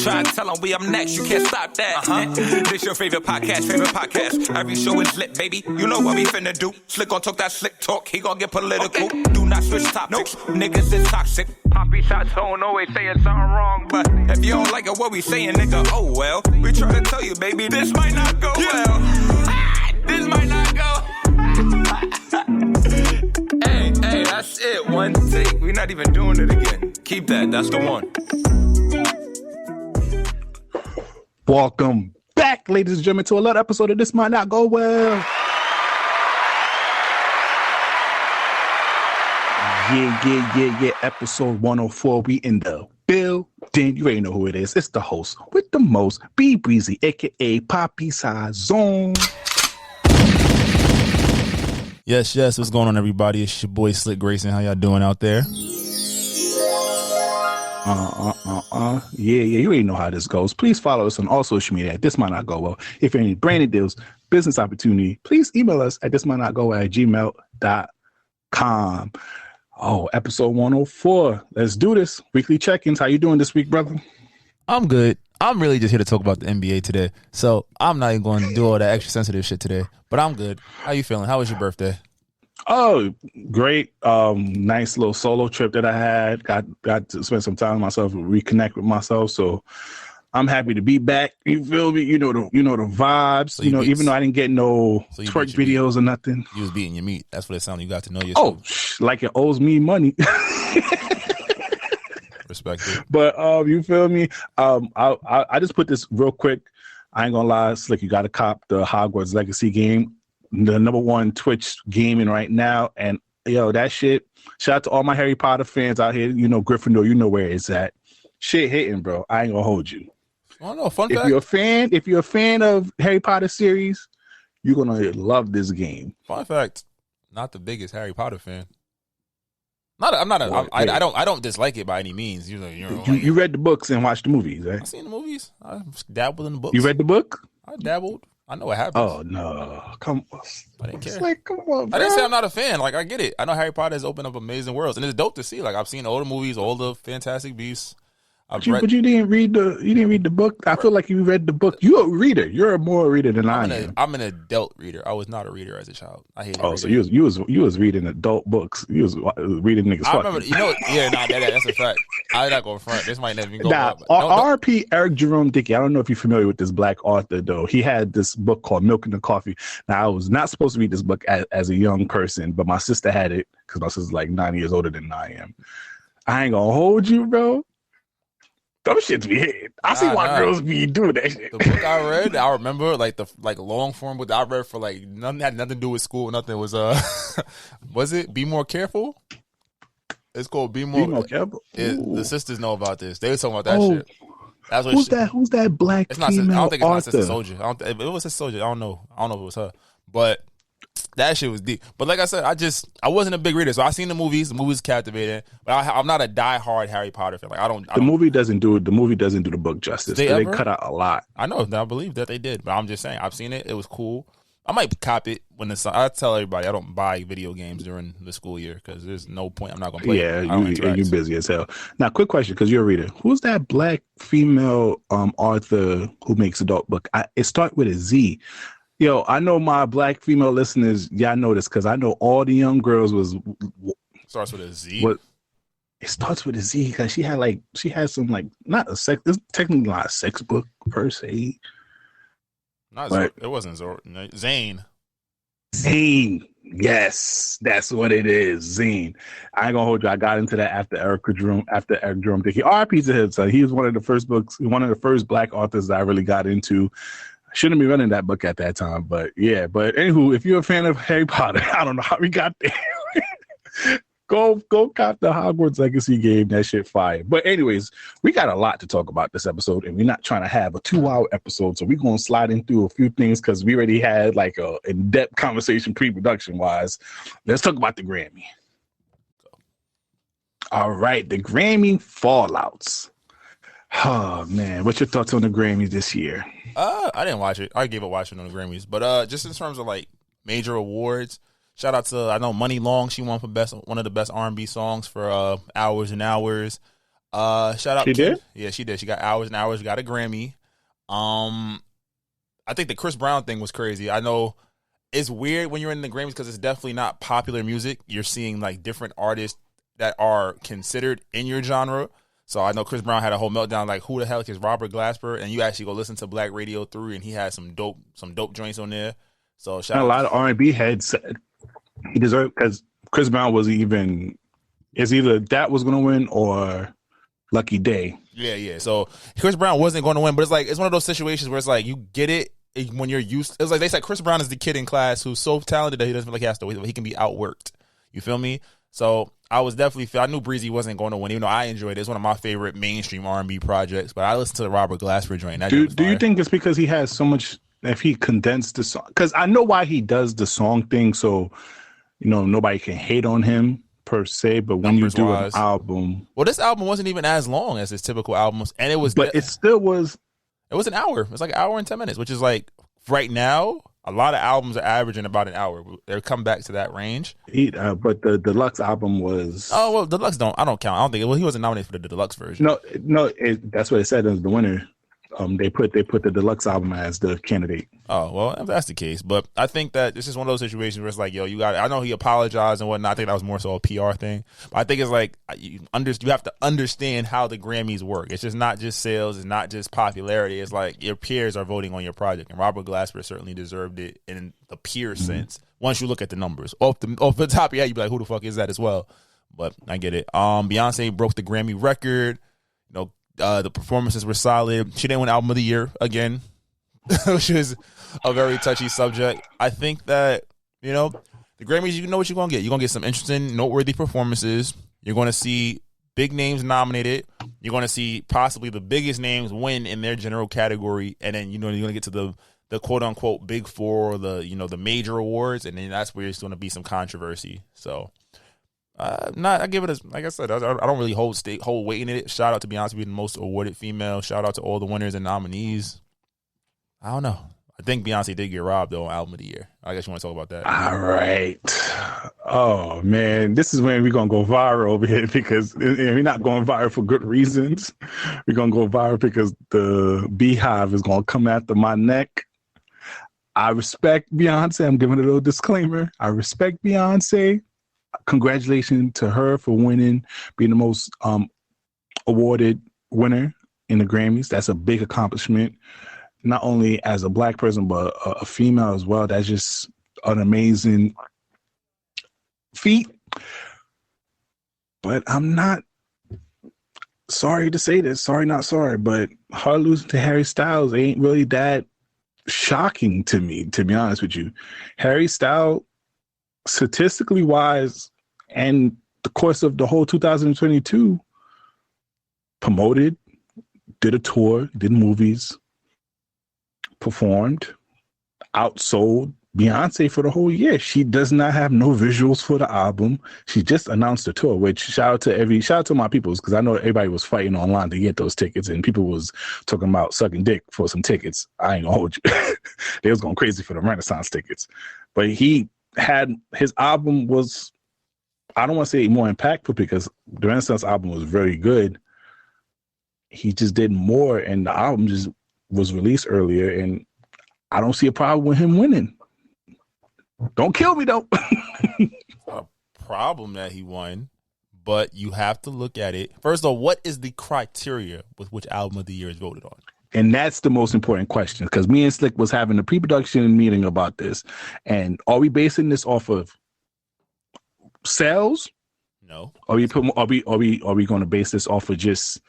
Try to tell them we up next, you can't stop that. This your favorite podcast. Every show is lit, baby. You know what we finna do. Slick gon' talk that slick talk, he gon' get political. Okay. Do not switch topics, niggas is toxic. Poppy shots don't always saying something wrong, but if you don't like it, what we saying, nigga, oh well. We try to tell you, baby, this might not go well. This might not go. Hey, that's it. One take. We're not even doing it again. Keep that. That's the one. Welcome back, ladies and gentlemen, to another episode of This Might Not Go Well. Yeah. Episode 104. We in the building. You already know who it is. It's the host with the most, B Brezzy, aka Poppy Size Zone. Yes. What's going on, everybody? It's your boy Slick Grayson. How y'all doing out there? Yeah. You already know how this goes. Please follow us on all social media at This Might Not Go Well. If you're any branded deals, business opportunity, please email us at thismightnotgowell@gmail.com. Oh, episode 104. Let's do this. Weekly check-ins. How you doing this week, brother? I'm good. I'm really just here to talk about the NBA today. So I'm not even going to do all that extra sensitive shit today. But I'm good. How you feeling? How was your birthday? Oh, great. Nice little solo trip that I had. Got to spend some time with myself, reconnect with myself. So I'm happy to be back. You feel me? You know the vibes. So even though I didn't get no twerk videos or nothing. You was beating your meat. That's what it sounded. You got to know yourself. Oh, like it owes me money. Respect it. But you feel me? I just put this real quick. I ain't gonna lie, Slick, you gotta cop the Hogwarts Legacy game, the #1 Twitch gaming right now. And yo, that shit, shout out to all my Harry Potter fans out here. You know, Gryffindor, you know where it's at. Shit hitting, bro. I ain't gonna hold you. Oh no, fun fact. If you're a fan of Harry Potter series, you're gonna love this game. Fun fact, not the biggest Harry Potter fan. I don't dislike it by any means. You read the books and watched the movies, right? I seen the movies. I dabbled in the books. You read the book? I dabbled. I know what happens. Oh no, come on! I didn't care. Like, come on, bro. I didn't say I'm not a fan. Like, I get it. I know Harry Potter has opened up amazing worlds, and it's dope to see. Like, I've seen all the movies, all the Fantastic Beasts. But you didn't read the book. I feel like you read the book. You're a reader. You're more a reader than I am. I'm an adult reader. I was not a reader as a child. I hated. Oh, so you was reading adult books. You was reading niggas. I remember. That's a fact. I'm not going front. This might never even go up. R.P. Eric Jerome Dickey. I don't know if you're familiar with this black author though. He had this book called Milk and the Coffee. Now I was not supposed to read this book as a young person, but my sister had it because my sister's like 9 years older than I am. I ain't gonna hold you, bro. Those shits be hitting. I see why girls be doing that shit. The book I read, I remember the long form book that I read for nothing had nothing to do with school. Nothing was was it Be More Careful? It's called Be More Careful. The sisters know about this. They were talking about that shit. That's what Who's that black female I don't think it's not Sister author? Soldier. If it was Sister Soldier, I don't know if it was her. But that shit was deep. But like I said, I wasn't a big reader, so I seen the movies. The movies captivating, but I'm not a diehard Harry Potter fan. Like the movie doesn't do the book justice. They cut out a lot. I know. I believe that they did, but I'm just saying I've seen it. It was cool. I might cop it when I tell everybody I don't buy video games during the school year because there's no point. I'm not gonna play. Yeah, you're busy as hell. Now, quick question, because you're a reader. Who's that black female author who makes adult book? It starts with a Z. Yo, I know my black female listeners, y'all know this because I know all the young girls starts with a Z. What? It starts with a Z because she had some not a sex. It's technically not a sex book per se. It wasn't Zane. Zane, yes, that's what it is. Zane. I ain't gonna hold you. I got into that after Eric Jerome Dickey. R.I.P. to him. So he was one of the first black authors that I really got into. Shouldn't be running that book at that time, but yeah. But anywho, if you're a fan of Harry Potter, I don't know how we got there. Go cop the Hogwarts Legacy game. That shit fire. But anyways, we got a lot to talk about this episode, and we're not trying to have a 2-hour episode, so we're gonna slide in through a few things because we already had a in-depth conversation pre-production wise. Let's talk about the Grammy. All right, the Grammy fallouts. Oh man, what's your thoughts on the Grammys this year? I didn't watch it. I gave up watching on the Grammys, but just in terms of major awards, shout out to I know Money Long. She won for one of the best R&B songs for Hours and Hours. Shout out. She did? Yeah, she did. She got Hours and Hours. Got a Grammy. I think the Chris Brown thing was crazy. I know it's weird when you're in the Grammys because it's definitely not popular music. You're seeing like different artists that are considered in your genre. So I know Chris Brown had a whole meltdown, like who the hell is Robert Glasper? And you actually go listen to Black Radio 3, and he had some dope joints on there. So shout And out a lot of R&B heads said he deserved, because Chris Brown was either that was going to win or Lucky Day. Yeah. So Chris Brown wasn't going to win, but it's one of those situations where it's like you get it when you're used. It's like they said Chris Brown is the kid in class who's so talented that he doesn't feel like he has to. He can be outworked. You feel me? So I was definitely. I knew Brezzy wasn't going to win, even though I enjoyed it. It's one of my favorite mainstream R&B projects. But I listened to the Robert Glasper joint. Do you think it's because he has so much? If he condensed the song, because I know why he does the song thing, so nobody can hate on him per se. But when you do an album, well, this album wasn't even as long as his typical albums, and it was. But it still was. It was an hour. It was like an hour and 10 minutes, which is like right now. A lot of albums are averaging about an hour. They'll come back to that range. But the deluxe album was. Oh well, deluxe I don't count. I don't think. Well, he wasn't nominated for the deluxe version. No. That's what it said as the winner. They put the deluxe album as the candidate. Oh well, if that's the case, but I think that this is one of those situations where it's like, yo, you got. I know he apologized and whatnot. I think that was more so a PR thing. But I think it's like you have to understand how the Grammys work. It's just not just sales. It's not just popularity. It's like your peers are voting on your project, and Robert Glasper certainly deserved it in the peer sense. Once you look at the numbers off the top of your head, you be like, who the fuck is that as well? But I get it. Beyonce broke the Grammy record. The performances were solid. She didn't win Album of the Year again, which is a very touchy subject. I think that, the Grammys, you know what you're going to get. You're going to get some interesting, noteworthy performances. You're going to see big names nominated. You're going to see possibly the biggest names win in their general category. And then, you're going to get to the quote-unquote big four, or the major awards. And then that's where there's going to be some controversy. So... I give it like I said, I don't really hold weight in it. Shout out to Beyonce being the most awarded female. Shout out to all the winners and nominees. I don't know. I think Beyonce did get robbed though on Album of the Year. I guess you want to talk about that. All right. Oh man, this is when we're gonna go viral over here, because we're not going viral for good reasons. We're gonna go viral because the Beehive is gonna come after my neck. I respect Beyonce. I'm giving a little disclaimer. I respect Beyonce. Congratulations to her for winning, being the most awarded winner in the Grammys. That's a big accomplishment, not only as a Black person, but a female as well. That's just an amazing feat. But I'm not sorry to say this. Sorry, not sorry. But her losing to Harry Styles ain't really that shocking to me, to be honest with you. Harry Styles, statistically wise, and the course of the whole 2022, promoted, did a tour, did movies, performed, outsold Beyonce for the whole year. She does not have no visuals for the album. She just announced the tour, which shout out to my peoples, because I know everybody was fighting online to get those tickets, and people was talking about sucking dick for some tickets. I ain't gonna hold you. They was going crazy for the Renaissance tickets. But his album was, I don't want to say more impactful, because the Renaissance album was very good. He just did more, and the album just was released earlier, and I don't see a problem with him winning. Don't kill me, though. A problem that he won, but you have to look at it. First of all, what is the criteria with which Album of the Year is voted on? And that's the most important question, because me and Slick was having a pre-production meeting about this. And are we basing this off of sales? No. Are we going to base this off of just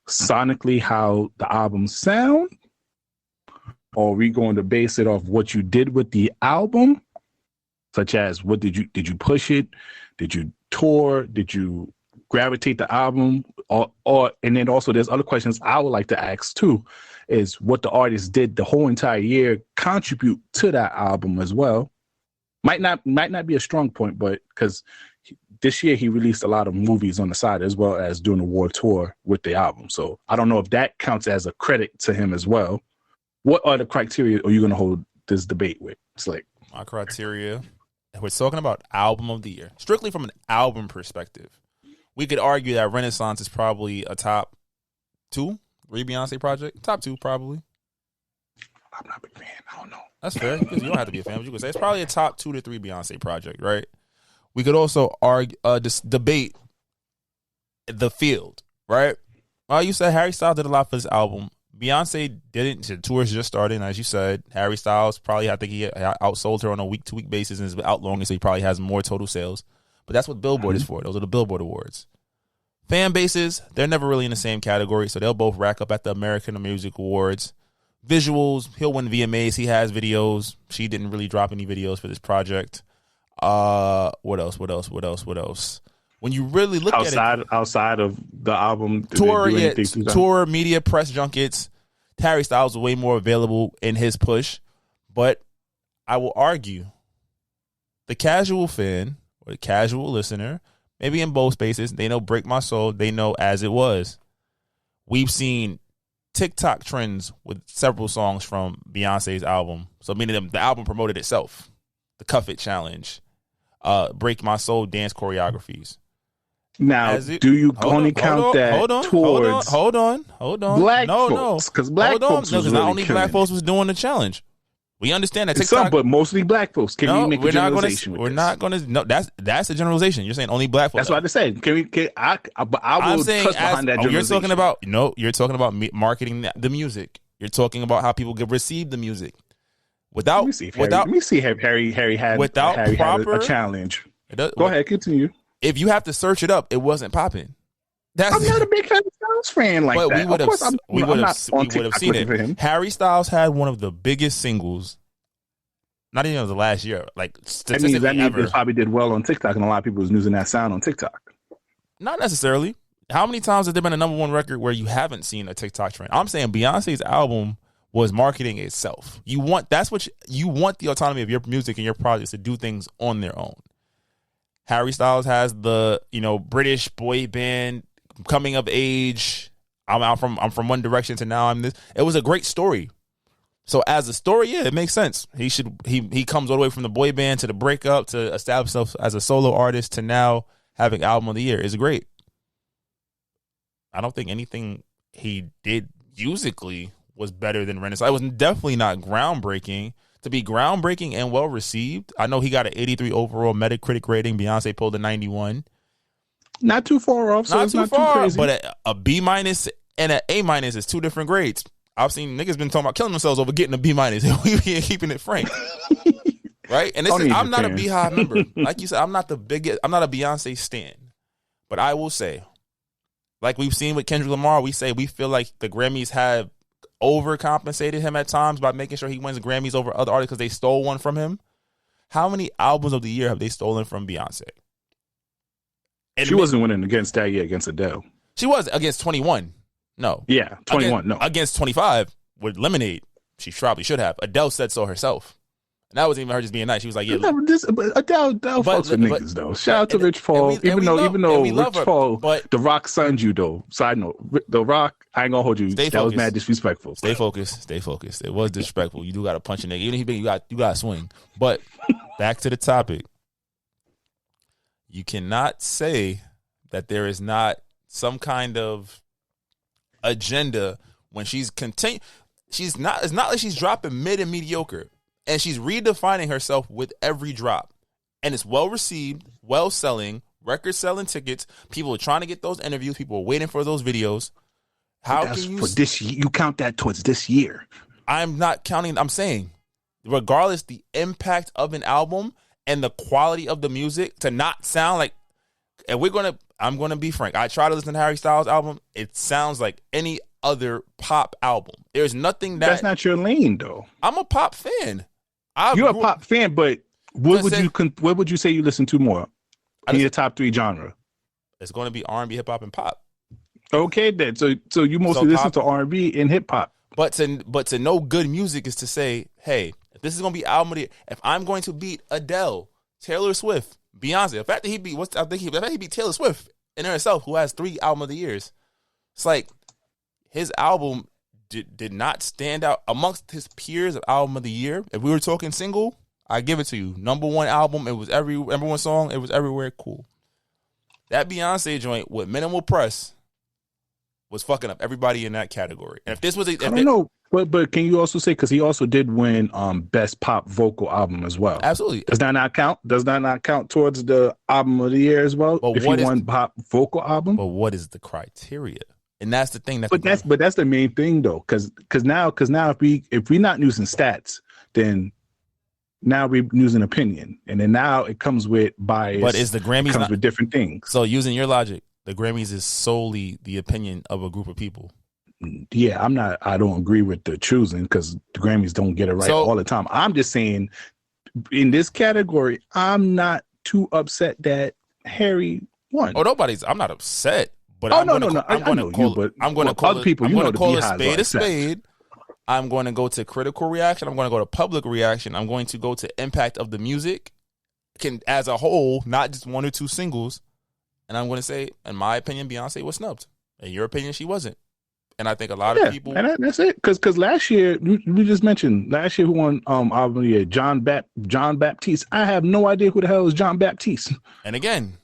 sonically how the albums sound? Or are we going to base it off what you did with the album? Such as, what did you push it? Did you tour? Did you gravitate the album? Or and then also there's other questions I would like to ask too, is what the artist did the whole entire year contribute to that album as well. Might not be a strong point, but because this year he released a lot of movies on the side as well as doing a war tour with the album. So I don't know if that counts as a credit to him as well. What are the criteria are you going to hold this debate with? It's like my criteria. We're talking about Album of the Year, strictly from an album perspective. We could argue that Renaissance is probably a top 2, 3 Beyonce project. Top 2, probably. I'm not a big fan. I don't know. That's fair. You don't have to be a fan, but you could say it's probably a top 2 to 3 Beyonce project, right? We could also argue, debate the field, right? You said Harry Styles did a lot for this album. Beyonce didn't. The tour's just starting, as you said. Harry Styles probably, I think he outsold her on a week-to-week basis and is out longer, so he probably has more total sales. But that's what Billboard is for. Those are the Billboard Awards. Fan bases, they're never really in the same category, so they'll both rack up at the American Music Awards. Visuals, he'll win VMAs. He has videos. She didn't really drop any videos for this project. What else? When you really look at it, outside of the album, tour, media, press junkets, Harry Styles was way more available in his push. But I will argue, the casual fan or the casual listener, maybe in both spaces, they know "Break My Soul." They know "As It Was." We've seen TikTok trends with several songs from Beyonce's album. So meaning the album promoted itself. The Cuff It Challenge, Break My Soul dance choreographies. Now, do you only count that towards hold on. black folks? Because black folks was not really only black folks was doing the challenge. We understand that TikTok, but mostly black folks. Can we make a generalization? We're not going to. No, that's a generalization. You're saying only black folks. That's what I said. I will touch behind that generalization. You're talking about marketing the music. You're talking about how people can receive the music. Let me see if Harry had a challenge. Go ahead, continue. If you have to search it up, it wasn't popping. I'm not a big Styles fan like but that. We would have seen it. Harry Styles had one of the biggest singles, not even of the last year, like statistically that means it probably did well on TikTok, and a lot of people was using that sound on TikTok. Not necessarily. How many times has there been a number 1 record where you haven't seen a TikTok trend? I'm saying Beyonce's album was marketing itself. You want the autonomy of your music and your projects to do things on their own. Harry Styles has the British boy band coming of age. I'm from One Direction to now I'm this. It was a great story. So as a story, yeah, it makes sense. He comes all the way from the boy band to the breakup to establish himself as a solo artist to now having album of the year is great. I don't think anything he did musically was better than Renaissance. It was definitely not groundbreaking. To be groundbreaking and well received, I know he got an 83 overall Metacritic rating. Beyonce pulled a 91. Not too far off, so it's not too crazy. But a B- and an A- is 2 different grades. I've seen niggas been talking about killing themselves over getting a B-. We be keeping it frank. Right? And I'm not a Beehive member. Like you said, I'm not a Beyonce stan. But I will say, like we've seen with Kendrick Lamar, we feel like the Grammys have overcompensated him at times by making sure he wins Grammys over other artists because they stole one from him. How many albums of the year have they stolen from Beyonce? She wasn't winning against that year against Adele. She was against 21. No. Yeah, 21. No. Against 25 with Lemonade. She probably should have. Adele said so herself. And that wasn't even her just being nice. She was like, yeah. Adele fucks with niggas, though. Shout out to Rich Paul. Even though Rich Paul, The Rock signed you, though. Side note, The Rock, I ain't gonna hold you. That was mad disrespectful. Stay focused. It was disrespectful. You do got to punch a nigga. Even if you got to swing. But back to the topic. You cannot say that there is not some kind of agenda when she's it's not like she's dropping mid and mediocre. And she's redefining herself with every drop. And it's well received, well selling, record selling tickets. People are trying to get those interviews. People are waiting for those videos. How can you for this year? You count that towards this year. I'm not counting. I'm saying, regardless the impact of an album and the quality of the music to not sound like, and I'm gonna be frank. I try to listen to Harry Styles' album. It sounds like any other pop album. There's nothing that's not your lane, though. I'm a pop fan. You're a pop fan, but what would you say you listen to more in your top 3 genre? It's going to be R&B, hip hop, and pop. Okay, then. So you mostly listen to R&B and hip hop. But to know good music is to say, hey, if this is going to be album of the year, if I'm going to beat Adele, Taylor Swift, Beyonce, the fact that he beat Taylor Swift in herself, who has 3 album of the years, it's like his album did not stand out amongst his peers of album of the year. If we were talking single, I give it to you. Number 1 album, it was number 1 song, it was everywhere. Cool. That Beyonce joint with minimal press was fucking up everybody in that category. And if this was, I don't know, but can you also say, because he also did win best pop vocal album as well? Absolutely. Does that not count? Does that not count towards the album of the year as well? But if he won pop vocal album? But what is the criteria? And that's the thing. But that's the main thing though, because now if we're not using stats, then now we're using opinion, and then now it comes with bias. But is the Grammys comes with different things? So using your logic, the Grammys is solely the opinion of a group of people. Yeah, I don't agree with the choosing, because the Grammys don't get it right all the time. I'm just saying, in this category, I'm not too upset that Harry won. Oh, I'm not upset. But I'm going to call other people. I'm going to call a spade. I'm going to go to critical reaction. I'm going to go to public reaction. I'm going to go to impact of the music as a whole, not just one or two singles. And I'm going to say, in my opinion, Beyonce was snubbed. In your opinion, she wasn't. And I think a lot of people. And that's it. Because last year, we just mentioned, last year who won album of the year, John Baptiste. I have no idea who the hell is John Baptiste. And again,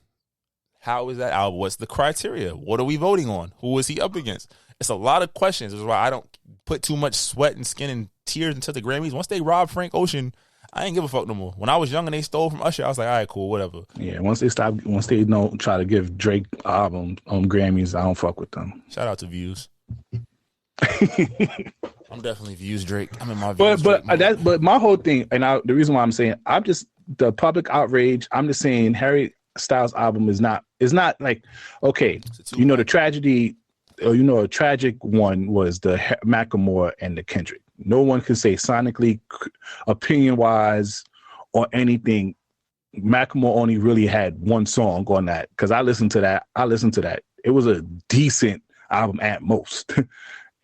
how is that album? What's the criteria? What are we voting on? Who is he up against? It's a lot of questions. This is why I don't put too much sweat and skin and tears into the Grammys. Once they robbed Frank Ocean, I ain't give a fuck no more. When I was young and they stole from Usher, I was like, all right, cool, whatever. Yeah, once they try to give Drake album on Grammys, I don't fuck with them. Shout out to Views. I'm definitely Views Drake. I'm in my Views Drake mode. But my whole thing, and the reason why I'm saying, I'm just the public outrage. I'm just saying Harry Styles album is not like, okay, the tragedy. A tragic one was the Macklemore and the Kendrick. No one can say sonically, opinion-wise, or anything. Macklemore only really had one song on that, because I listened to that. It was a decent album at most.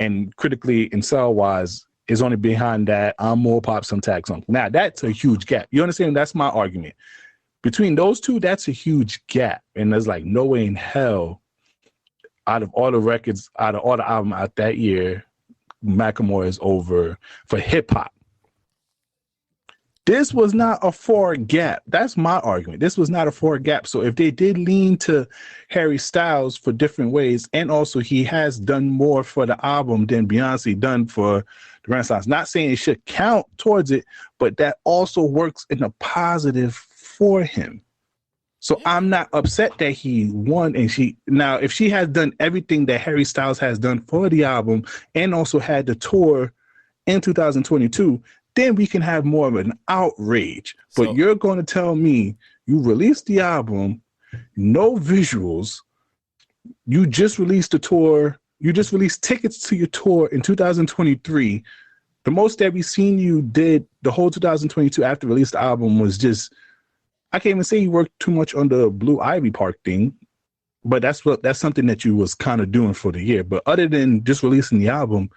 And critically and sell-wise, is only behind that I'm More Pop Some Tag Song. Now, that's a huge gap. You understand? That's my argument. Between those two, that's a huge gap. And there's like no way in hell, out of all the records, out of all the album out that year, Macklemore is over for hip hop. This was not a 4 gap. That's my argument. This was not a 4 gap. So if they did lean to Harry Styles for different ways, and also he has done more for the album than Beyonce done for the Renaissance. Not saying it should count towards it, but that also works in a positive for him. So I'm not upset that he won. And if she has done everything that Harry Styles has done for the album and also had the tour in 2022, then we can have more of an outrage. But you're going to tell me you released the album, no visuals, you just released the tour, you just released tickets to your tour in 2023. The most that we've seen you did the whole 2022 after release the album was just, I can't even say you worked too much on the Blue Ivy Park thing, but that's something that you was kind of doing for the year. But other than just releasing the album,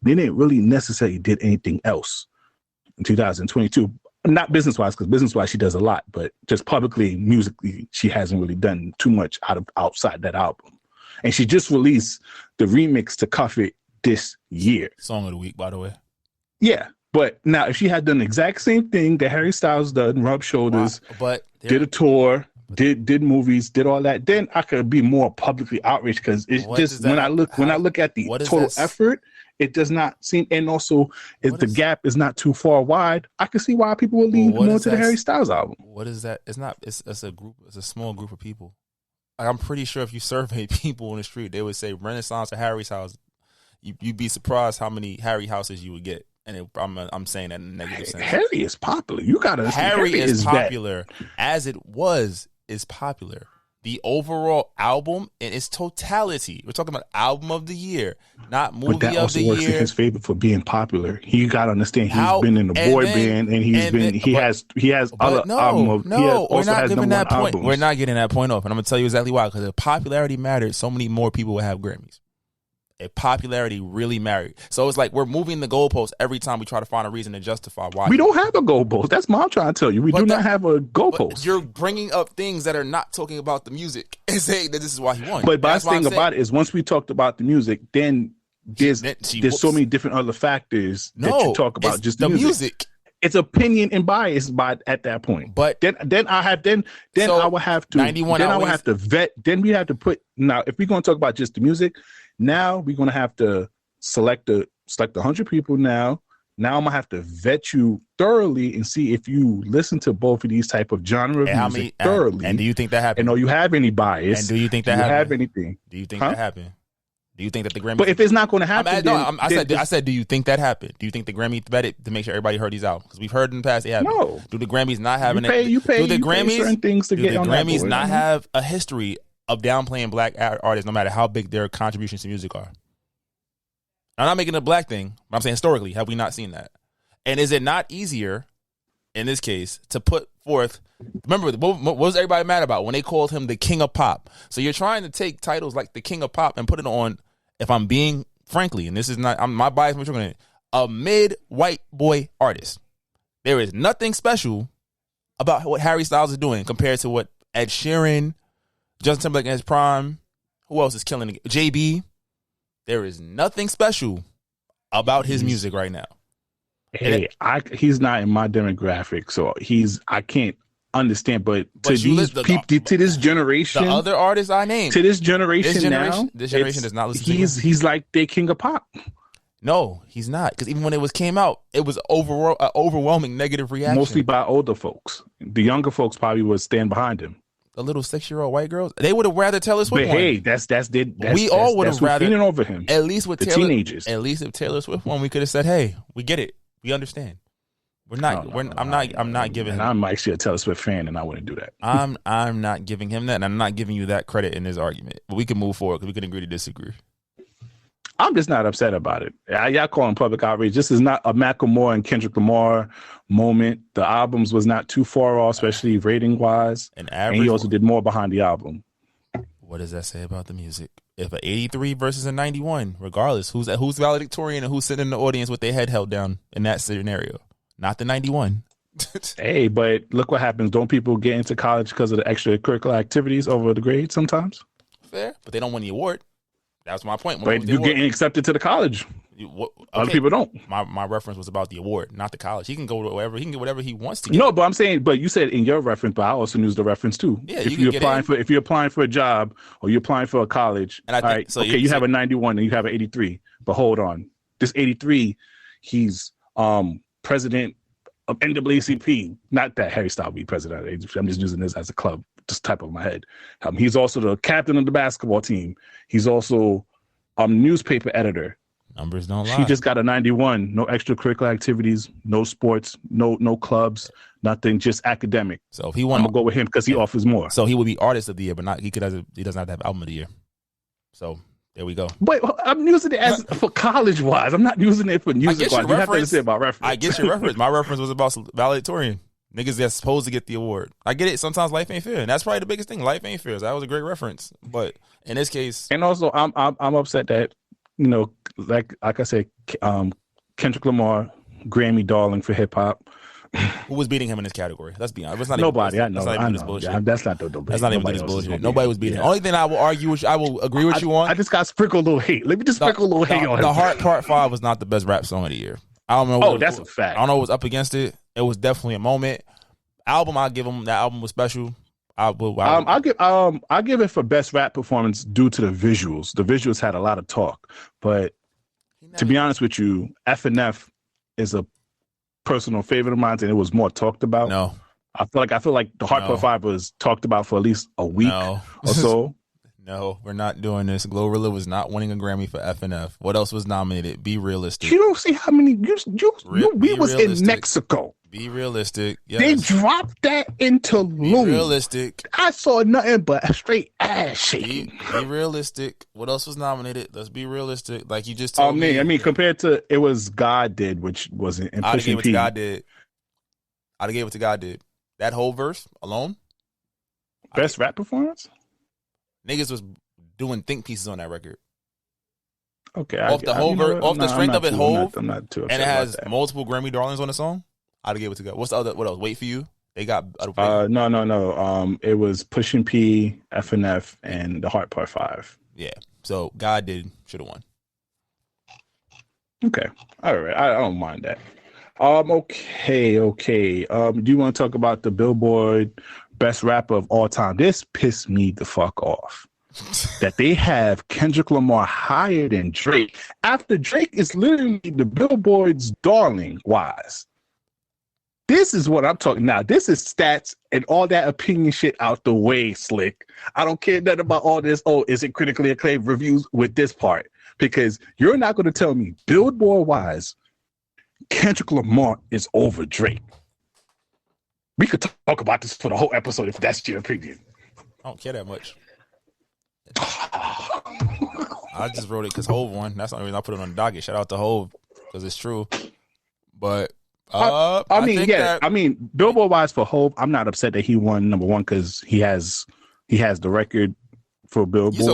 they didn't really necessarily did anything else in 2022. Not business-wise, because business-wise she does a lot, but just publicly, musically, she hasn't really done too much outside that album. And she just released the remix to Cuff It this year. Song of the week, by the way. Yeah. But now, if she had done the exact same thing that Harry Styles done, rubbed shoulders, did a tour, did movies, did all that, then I could be more publicly outraged, because it's just when I look at the total effort, it does not seem, and also if the gap is not too far wide, I can see why people would lean more to the Harry Styles album. What is that? It's a group. It's a small group of people. Like, I'm pretty sure if you survey people on the street, they would say Renaissance or Harry's house. You'd be surprised how many Harry houses you would get. And I'm saying that in a negative sense. Harry is popular. You gotta understand. Harry is popular. As it is popular. The overall album in its totality. We're talking about album of the year, not movie of the year. But that also works in his favor for being popular. You gotta understand he's been in the boy band, and he has other albums. We're not giving that point. We're not getting that point off, and I'm gonna tell you exactly why. Because if popularity mattered, so many more people would have Grammys. If popularity really mattered. So it's like we're moving the goalpost every time we try to find a reason to justify why. We don't have a goalpost. That's what I'm trying to tell you. We do not have a goalpost. You're bringing up things that are not talking about the music and saying that this is why he won. But the thing about it is, once we talked about the music, then there's so many different other factors that you talk about. Just the music. it's opinion and bias by at that point. But then so I would have to 91 then I would always- have to vet. Then we have to put now if we're going to talk about just the music. Now we're going to have to select 100 people. Now I'm gonna have to vet you thoroughly and see if you listen to both of these type of genre of music thoroughly. And do you think that happened? And do you have any bias? And do you think that do you happened? have anything? Do you think that happened? Do you think that the Grammy? But if it's not going to happen, I said, do you think that happened? Do you think the Grammy vetted to make sure everybody heard these albums? Because we've heard in the past they haven't. No. Do the Grammys not have Do the Grammys certain things to get on that Grammys board? not have a history of downplaying black artists, no matter how big their contributions to music are? I'm not making it a black thing, but I'm saying historically, have we not seen that? And is it not easier, in this case, to put forth? Remember, what was everybody mad about when they called him the King of Pop? So you're trying to take titles like the King of Pop and put it on, if I'm being frankly, and this is not my bias, a mid-white boy artist. There is nothing special about what Harry Styles is doing compared to what Ed Sheeran, Justin Timberlake in his prime, who else is killing it? JB. There is nothing special about his music right now. Hey, he's not in my demographic, so I can't understand. But to these people, to this generation, the other artists I named, to this generation this generation does not listen to him. He's like the King of Pop. No, he's not. Because even when it came out, it was overwhelming negative reaction. Mostly by older folks. The younger folks probably would stand behind him. The little 6-year-old white girls, they would have rather Taylor Swift. But hey, that's we all would have rather over him. At least with the Taylor, teenagers. At least if Taylor Swift won, we could have said, "Hey, we get it, we understand." We're not. I'm not giving. And I'm actually a Taylor Swift fan, and I wouldn't do that. I'm not giving him that, and I'm not giving you that credit in this argument. But we can move forward because we can agree to disagree. I'm just not upset about it. Y'all calling public outrage. This is not a Macklemore and Kendrick Lamar moment. The albums was not too far off, especially rating wise. And he also did more behind the album. What does that say about the music? If an 83 versus a 91, regardless, who's valedictorian and who's sitting in the audience with their head held down in that scenario? Not the 91. Hey, but look what happens. Don't people get into college because of the extracurricular activities over the grades sometimes? Fair, but they don't win the award. That's my point. But you're getting accepted to the college. Other people don't. My reference was about the award, not the college. He can go to wherever. He can get whatever he wants to get. No, but I'm saying, but you said in your reference, but I also use the reference too. Yeah, if you're applying for a job or you're applying for a college, and you have a 91 and you have an 83. But hold on, this 83, he's president of NAACP. Not that Harry Styles be president. I'm just using this as a club. Just type of my head. He's also the captain of the basketball team. He's also newspaper editor. Numbers don't lie. He just got a 91. No extracurricular activities, no sports, no clubs, nothing. Just academic. So if he want, I'm gonna go with him because he offers more. So he would be artist of the year, but not he doesn't have to have album of the year. So there we go. Wait, I'm using it as for college wise. I'm not using it for music wise. You have to say about reference. I get your reference. My reference was about valedictorian. Niggas that's supposed to get the award. I get it. Sometimes life ain't fair, and that's probably the biggest thing. Life ain't fair. So that was a great reference, but in this case, and also I'm upset that like I said, Kendrick Lamar, Grammy darling for hip hop. Who was beating him in this category? Let's be honest. Nobody. I know. That's not the debate. That's not even this bullshit. Nobody was beating him. Only thing I will argue, which I will agree with you on. I just got sprinkled a little hate. Let me just sprinkle a little hate on him. The Heart Part 5 was not the best rap song of the year. I don't know. That's a fact. I don't know what was up against it. It was definitely a moment. Album, I'll give him. That album was special. I'll give it for best rap performance due to the visuals. The visuals had a lot of talk, but to be honest with you, F&F is a personal favorite of mine, and it was more talked about. No, I feel like the Heart Part 5 was talked about for at least a week or so. No, we're not doing this. Glorilla was not winning a Grammy for F&F. What else was nominated? Be realistic. You don't see how many we was in Mexico. Be realistic. Yes. They dropped that into Loon. Be realistic. I saw nothing but straight ass shaking. Be realistic. What else was nominated? Let's be realistic. Like you just told me. I mean, compared to it was God Did, which wasn't. I'd have gave it to God Did. I'd have gave it to God Did. That whole verse alone. Best rap performance. Niggas was doing think pieces on that record. Okay, off the strength of it, Hove, I'm not too upset and it has about that. multiple Grammy darlings on the song. I'd give it to God. What's the other? What else? Wait for You. They got. No. It was Pushin P, F&F, and the Heart Part 5. Yeah. So God Did should have won. Okay. All right. I don't mind that. Okay. Do you want to talk about the Billboard best rapper of all time? This pissed me the fuck off. That they have Kendrick Lamar higher than Drake after Drake is literally the Billboard's darling wise. This is what I'm talking now. This is stats and all that opinion shit out the way, Slick. I don't care nothing about all this. Oh, is it critically acclaimed reviews with this part? Because you're not going to tell me Billboard wise, Kendrick Lamar is over Drake. We could talk about this for the whole episode if that's your opinion. I don't care that much. I just wrote it because Hove won. That's the only reason I put it on the docket. Shout out to Hove because it's true. But I mean, Billboard wise for Hove, I'm not upset that he won number one because he has the record for Billboard. You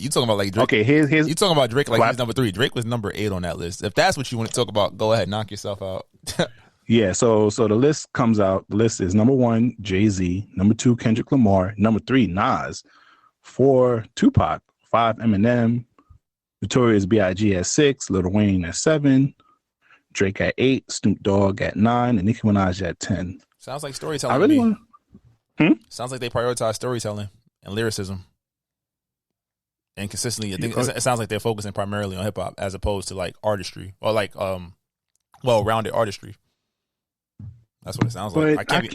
talking about like Drake? Okay, here's you talking about Drake like he's number 3. Drake was number 8 on that list. If that's what you want to talk about, go ahead, knock yourself out. Yeah, so the list comes out. The list is number 1, Jay-Z, number 2, Kendrick Lamar, number 3, Nas, 4, Tupac, 5, Eminem, Notorious B.I.G. at 6, Lil Wayne at 7, Drake at 8, Snoop Dogg at 9, and Nicki Minaj at 10. Sounds like storytelling. I really want. Sounds like they prioritize storytelling and lyricism, and consistently. I think it sounds like they're focusing primarily on hip hop as opposed to like artistry or like well-rounded artistry. That's what it sounds like. I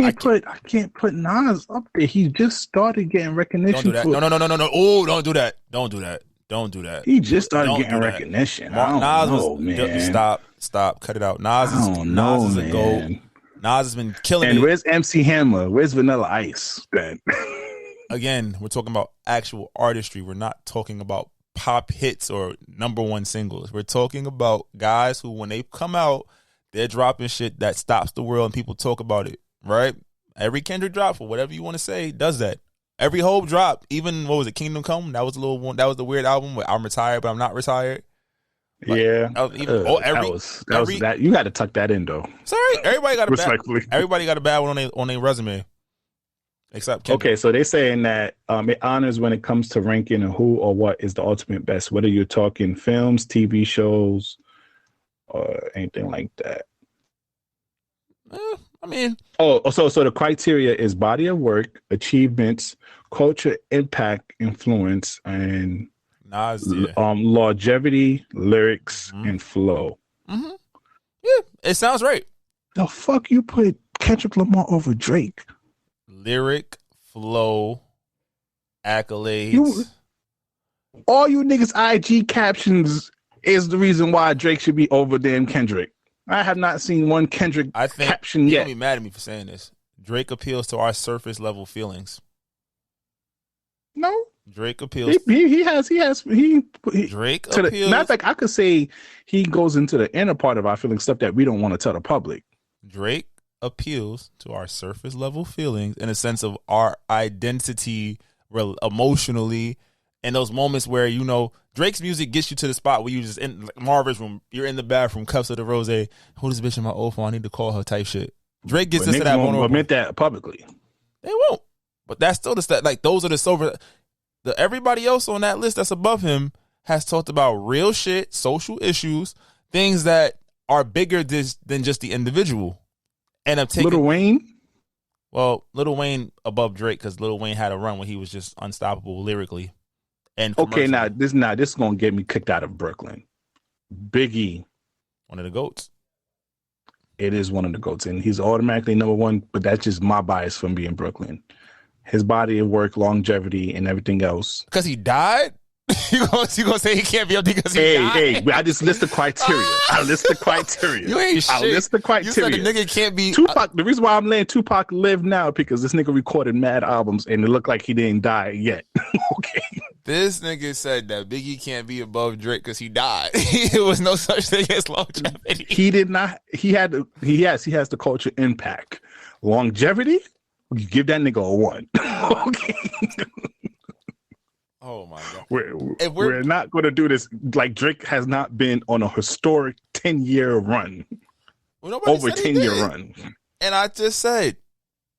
can't put Nas up there. He just started getting recognition. Don't do that. No. Oh, don't do that. Don't do that. He just started getting recognition. Stop. Cut it out. Nas is a GOAT. Nas has been killing it. And where's MC Hammer? Where's Vanilla Ice? Then again, we're talking about actual artistry. We're not talking about pop hits or number 1 singles. We're talking about guys who, when they come out, they're dropping shit that stops the world and people talk about it, right? Every Kendrick drop, for whatever you want to say, does that. Every Hope drop, even, what was it, Kingdom Come? That was a little one. That was the weird album where I'm retired, but I'm not retired. Like, yeah. That you got to tuck that in, though. Sorry, everybody got a bad one on their resume. Except Kendrick. Okay, so they're saying that it honors when it comes to ranking and who or what is the ultimate best, whether you're talking films, TV shows, or anything like that. I mean, so the criteria is body of work, achievements, culture, impact, influence, and longevity, lyrics, and flow. Mm-hmm. Yeah, it sounds right. The fuck you put Kendrick Lamar over Drake? Lyric, flow, accolades. All you niggas IG captions is the reason why Drake should be over damn Kendrick. I have not seen one Kendrick caption yet. You're gonna be mad at me for saying this. Drake appeals to our surface level feelings. No. Drake appeals. He has. Drake appeals. Matter of fact, I could say he goes into the inner part of our feeling, stuff that we don't want to tell the public. Drake appeals to our surface level feelings in a sense of our identity emotionally, and those moments where, you know, Drake's music gets you to the spot where you just in like Marvin's room, you're in the bathroom, cups of the rose, who this bitch in my old phone, I need to call her type shit. Drake gets us to that vulnerable. Admit that publicly. They won't. But that's still the stat. Like, those are the sober. Everybody else on that list that's above him has talked about real shit, social issues, things that are bigger than just the individual. And I'm taking Lil Wayne. Well, Lil Wayne above Drake because Lil Wayne had a run when he was just unstoppable lyrically. And okay, now this is gonna get me kicked out of Brooklyn. Biggie, one of the GOATs. It is one of the GOATs, and he's automatically number 1. But that's just my bias from being Brooklyn. His body of work, longevity, and everything else. Because he died. You gonna say he can't be up there because he died? Hey! I just list the criteria. You ain't shit. I list the criteria. You said the nigga can't be Tupac. The reason why I'm letting Tupac live now because this nigga recorded mad albums and it looked like he didn't die yet. Okay. This nigga said that Biggie can't be above Drake because he died. There was no such thing as longevity. He did not. He has the culture impact. Longevity, you give that nigga a 1. Okay. Oh my God. We're not going to do this. Like, Drake has not been on a historic 10-year run. Over 10-year run. And I just said,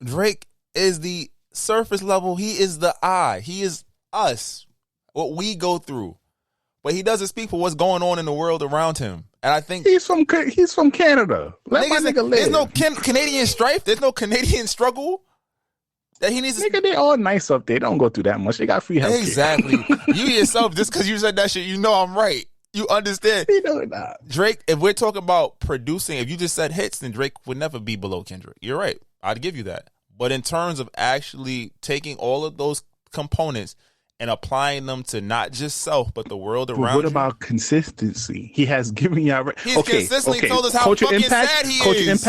Drake is the surface level. He is the I. He is us. What we go through. but he doesn't speak for what's going on in the world around him. And I think he's from Canada. Let my nigga live. There's no Canadian strife. There's no Canadian struggle that he needs. Nigga, they all nice up there. They don't go through that much. They got free healthcare. Exactly. You yourself, just because you said that shit, you know I'm right. You understand? You know not. Drake, if we're talking about producing, if you just said hits, then Drake would never be below Kendrick. You're right. I'd give you that. But in terms of actually taking all of those components and applying them to not just self, but the world around What about consistency? He has given y'all. He's consistently told us how Culture fucking impact, sad he Culture is.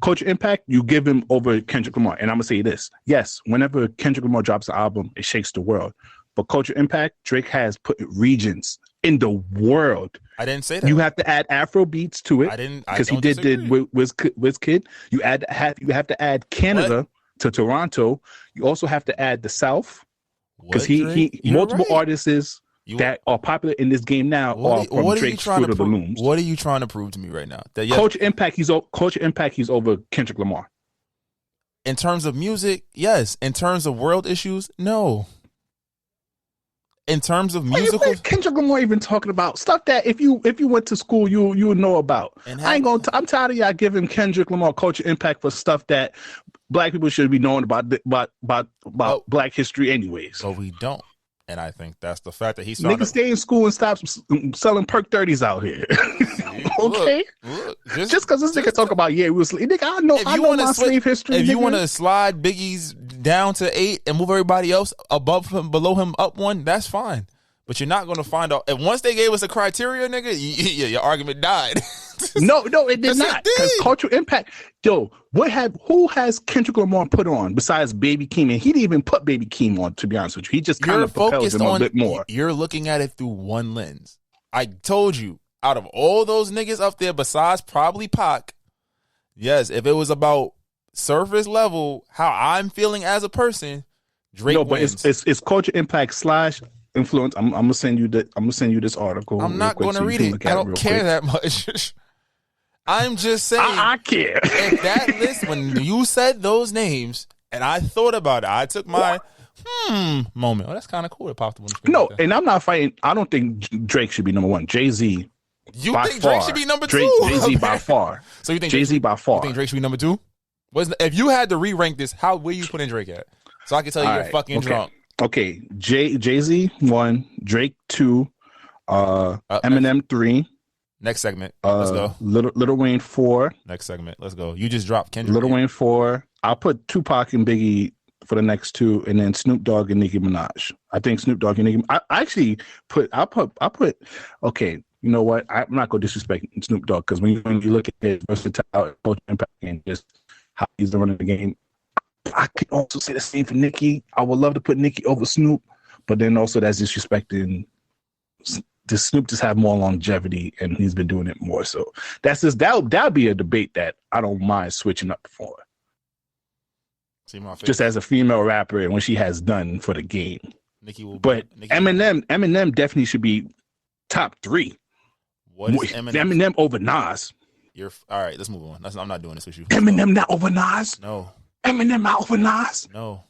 Culture Impact, you give him over Kendrick Lamar. And I'm going to say this. Yes, whenever Kendrick Lamar drops an album, it shakes the world. But Culture Impact, Drake has put regions in the world. I didn't say that. You have to add Afro beats to it. I didn't. Because he did Wizkid. You have to add Canada to Toronto. You also have to add the South. Because he multiple artists that are popular in this game now are from Drake's Fruit of the Looms. What are you trying to prove to me right now? That Culture Impact, he's over Kendrick Lamar. In terms of music, yes. In terms of world issues, no. In terms of musical, Kendrick Lamar even talking about stuff that if you went to school you would know about. I'm tired of y'all giving Kendrick Lamar Culture Impact for stuff that black people should be knowing about black history anyways. But we don't. And I think that's the fact that he's niggas stay in school and stop selling perk 30s out here. Okay, look, just because this nigga talk about we was nigga, I know my slave history. If you want to slide Biggie's down to 8 and move everybody else above him, below him, up 1, that's fine. But you're not going to find out. And once they gave us a criteria, nigga, your argument died. No, it did not. Because Cultural Impact, who has Kendrick Lamar put on besides Baby Keem? And he didn't even put Baby Keem on, to be honest with you. He just kind of propels him a bit more. You're looking at it through one lens. I told you, out of all those niggas up there, besides probably Pac, yes, if it was about surface level, how I'm feeling as a person, Drake wins. But it's Culture Impact / influence. I'm gonna send you this article. I'm not gonna read it. I don't care that much. I'm just saying. I care. If that list, when you said those names, and I thought about it, I took my moment. Oh, that's kind of cool. It popped up on the screen. No, and I'm not fighting. I don't think Drake should be number 1. Jay-Z. You think Drake should be number 2? Jay-Z by far. So you think Jay-Z by far? You think Drake should be number 2? If you had to re-rank this, where you put in Drake at? So I can tell you you're fucking drunk. Okay, Jay-Z 1, Drake 2, Eminem 3. Next segment. Let's go. Little Wayne 4. Next segment. Let's go. You just dropped Kendrick. Little Wayne 4. I'll put Tupac and Biggie for the next 2, and then Snoop Dogg and Nicki Minaj. I think Snoop Dogg and Nicki. I actually put. Okay, you know what? I'm not gonna disrespect Snoop Dogg because when you look at his versatile impact and just how he's running the game, I could also say the same for Nicki. I would love to put Nicki over Snoop, but then also that's disrespecting. Does Snoop just have more longevity and he's been doing it more? So that's just that'll be a debate that I don't mind switching up for. Just as a female rapper and what she has done for the game. Eminem definitely should be top 3. What is Eminem? Eminem over Nas. All right, let's move on. I'm not doing this with you. Eminem not over Nas? No. Eminem not over Nas? No.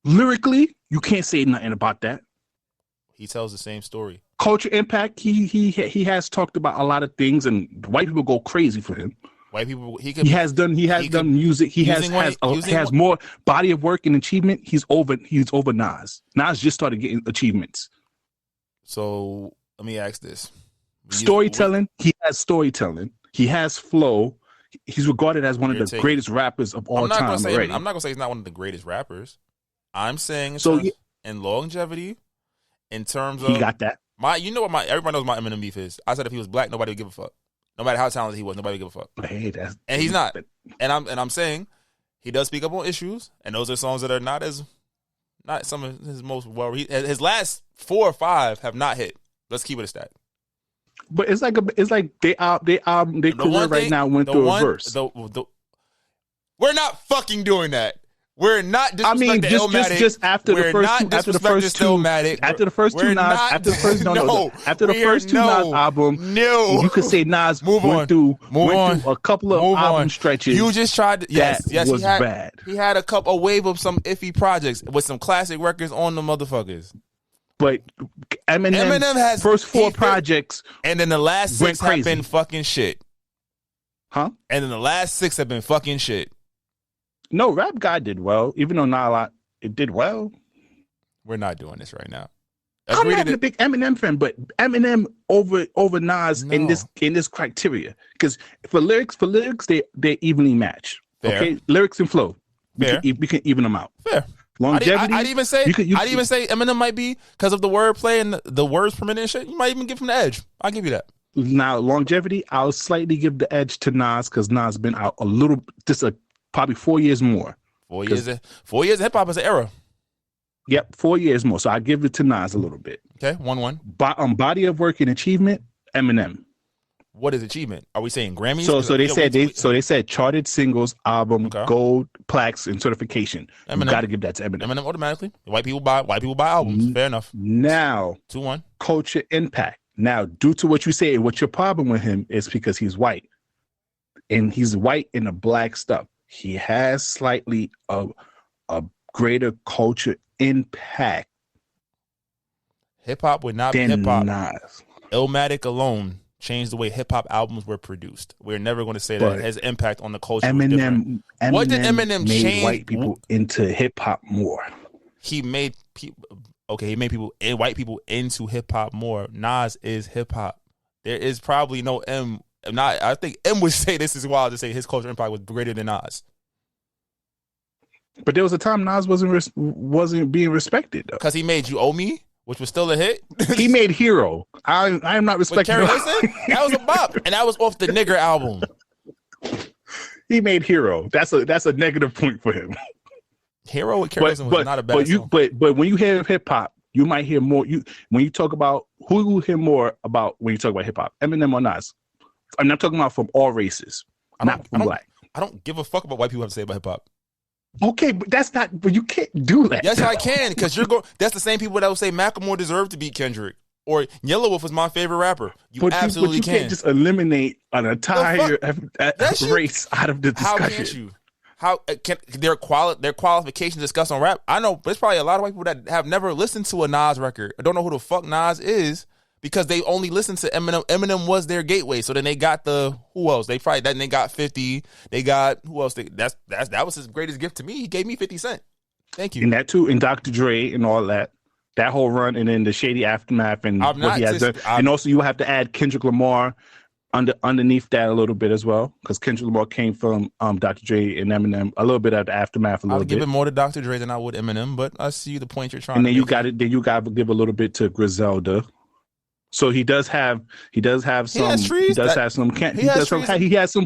Lyrically, you can't say nothing about that. He tells the same story. Culture Impact, he has talked about a lot of things, and white people go crazy for him. White people, he has done music. He has more body of work and achievement. He's over Nas. Nas just started getting achievements. So let me ask this: storytelling. He has storytelling. He has flow. He's regarded as one of the greatest rappers of all time already. I'm not gonna say he's not one of the greatest rappers. I'm saying in longevity, in terms of he got that. Everybody knows my Eminem beef is. I said if he was black, nobody would give a fuck. No matter how talented he was, nobody would give a fuck. Hey, and he's not. And I'm saying he does speak up on issues, and those are songs that are not some of his most well. His last 4 or 5 have not hit. Let's keep it a stack. But it's like their career right now went through a verse. We're not fucking doing that. We're not disrespecting Illmatic. Just after the first two Nas album, you could say Nas went through a couple of album stretches. You just tried to, yes, was bad. He had a wave of some iffy projects with some classic records on the motherfuckers. But Eminem has first 4 projects, and then the last 6 have been fucking shit. Huh? And then the last 6 have been fucking shit. No, Rap God did well, even though not a lot. It did well. We're not doing this right now. I'm not a big Eminem fan, but Eminem over Nas in this criteria, because for lyrics they evenly match. Fair. Okay, lyrics and flow, we can even them out. Fair. Longevity. I'd even say Eminem might be, because of the wordplay and the words permitted and shit. You might even give him the edge. I'll give you that. Now longevity, I'll slightly give the edge to Nas, because Nas been out a little, probably 4 years more. 4 years of hip hop is an era. Yep, 4 years more. So I give it to Nas a little bit. Okay, 1-1. Body of work and achievement, Eminem. What is achievement? Are we saying Grammys? So they said charted singles, album, gold plaques, and certification. Eminem. You got to give that to Eminem. Eminem automatically. White people buy albums. Fair enough. Now 2-1. Culture impact. Now, due to what you say, what your problem with him is because he's white, and he's white in the black stuff. He has slightly a greater culture impact. Hip hop would not be hip hop. Illmatic alone changed the way hip hop albums were produced. We're never going to say that his impact on the culture was different. What did Eminem made change? White people into hip hop more. He made people. Okay, he made white people into hip hop more. Nas is hip hop. There is probably no M. I think M would say this is wild to say his culture impact was greater than Nas. But there was a time Nas wasn't being respected though, because he made "You Owe Me," which was still a hit. He made "Hero." I am not respecting. That was a bop, and that was off the Nigger album. He made "Hero." That's a negative point for him. "Hero" with Carrie Hilson was not a bad song. But when you hear hip hop, you might hear more. When you talk about who you hear more about when you talk about hip hop, Eminem or Nas. I'm not talking about from all races, not from black. I don't give a fuck about what white people have to say about hip hop. Okay, but that's not. But you can't do that. Yes, I can, because that's the same people that would say Macklemore deserved to beat Kendrick, or Yellow Wolf was my favorite rapper. You can't just eliminate an entire race out of the discussion. How can't you? How can their qualifications discussed on rap? I know there's probably a lot of white people that have never listened to a Nas record. I don't know who the fuck Nas is, because they only listened to Eminem. Eminem was their gateway. So then they got who else? They got 50. They got who else? That was his greatest gift to me. He gave me 50 Cent. Thank you. And that too, and Dr. Dre and all that whole run, and then the shady aftermath and what he has done. And also you have to add Kendrick Lamar underneath that a little bit as well, because Kendrick Lamar came from Dr. Dre and Eminem a little bit of the aftermath. I would give it more to Dr. Dre than I would Eminem, but I see the point you're trying. And then you got it. Then you got to give a little bit to Griselda. So he does have some. He has some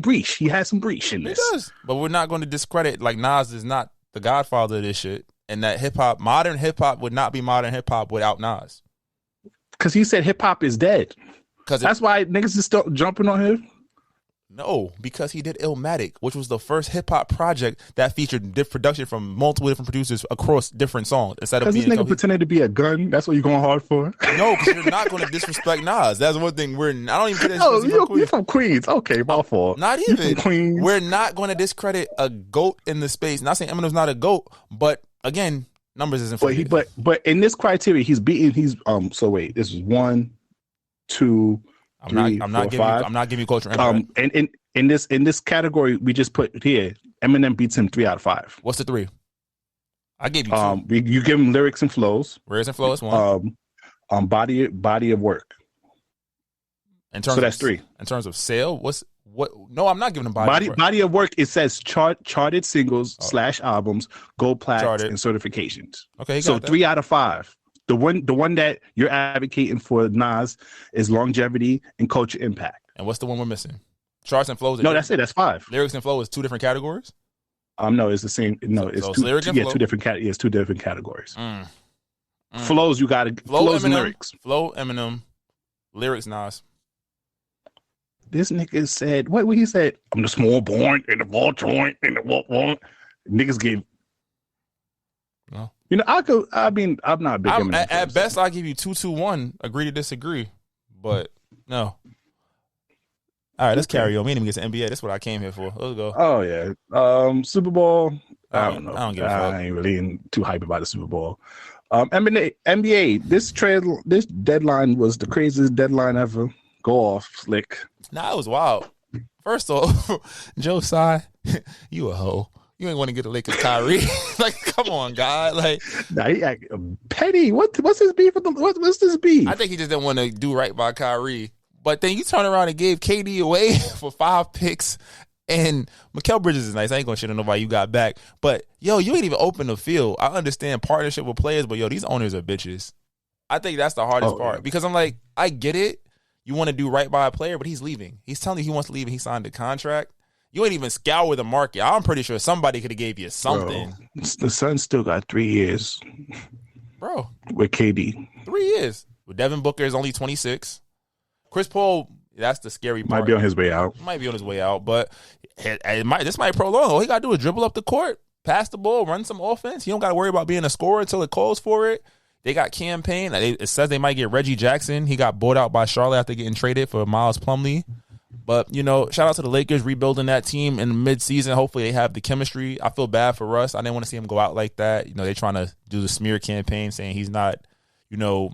breach. He has some breach in this. He does, but we're not going to discredit, like, Nas is not the godfather of this shit, and that modern hip hop would not be modern hip hop without Nas. Because he said hip hop is dead. That's why niggas is still jumping on him. No, because he did Illmatic, which was the first hip hop project that featured production from multiple different producers across different songs. Instead of being this nigga pretending to be a gun, that's what you're going hard for. No, because you're not going to disrespect Nas. That's one thing. I don't even get you're from Queens. Okay, my fault. Not even. We're not going to discredit a GOAT in the space. Not saying Eminem's not a GOAT, but again, numbers isn't. But in this criteria, he's beating. So wait, this is 1, 2. I'm not giving you culture impact. And in this category we just put here, Eminem beats him 3 out of 5. What's the 3? I gave you 2. You give him lyrics and flows. Lyrics and flows, 1. Body of work. So that's 3. In terms of sale, what? No, I'm not giving him body of work. Body of work. It says charted singles / albums, gold plaques, and certifications. Okay, so 3 out of 5. The one that you're advocating for Nas is longevity and culture impact. And what's the one we're missing? Charts and flows. No, that's it. That's 5. Lyrics and flow is 2 different categories. No, it's the same. No, it's two different categories. Flows, you got to flows and lyrics. Flow Eminem, lyrics Nas. This nigga said what he said. I'm the small boy in the ball joint in the wall. Niggas gave. No. You know, I'm not a big. At best, I'll give you 2-2-1. Agree to disagree, but no. All right, let's carry on. We didn't even get to NBA. That's what I came here for. Let's go. Oh yeah, Super Bowl. I don't know. I don't give a fuck. I ain't really too hype about the Super Bowl. NBA. This deadline was the craziest deadline ever. Go off, Slick. Nah, it was wild. First off, Joe Tsai, you a hoe. You ain't want to get the Lakers Kyrie. Like, come on, God. Like, nah, petty. What's his beef with what's this beef? I think he just didn't want to do right by Kyrie. But then you turn around and gave KD away for 5 picks. And Mikal Bridges is nice. I ain't gonna shit on nobody you got back. But yo, you ain't even open the field. I understand partnership with players, but yo, these owners are bitches. I think that's the hardest part because I'm like, I get it. You want to do right by a player, but he's leaving. He's telling you he wants to leave and he signed a contract. You ain't even scour the market. I'm pretty sure somebody could have gave you something. Bro, the Suns still got 3 years. Bro. With KD. 3 years. With Devin Booker is only 26. Chris Paul, that's the scary part. Might be on his way out. Might be on his way out, but this might prolong. All he got to do is dribble up the court, pass the ball, run some offense. You don't got to worry about being a scorer until it calls for it. They got campaign. It says they might get Reggie Jackson. He got bought out by Charlotte after getting traded for Miles Plumlee. But, you know, shout out to the Lakers rebuilding that team in the midseason. Hopefully they have the chemistry. I feel bad for Russ. I didn't want to see him go out like that. You know, they're trying to do the smear campaign saying he's not, you know,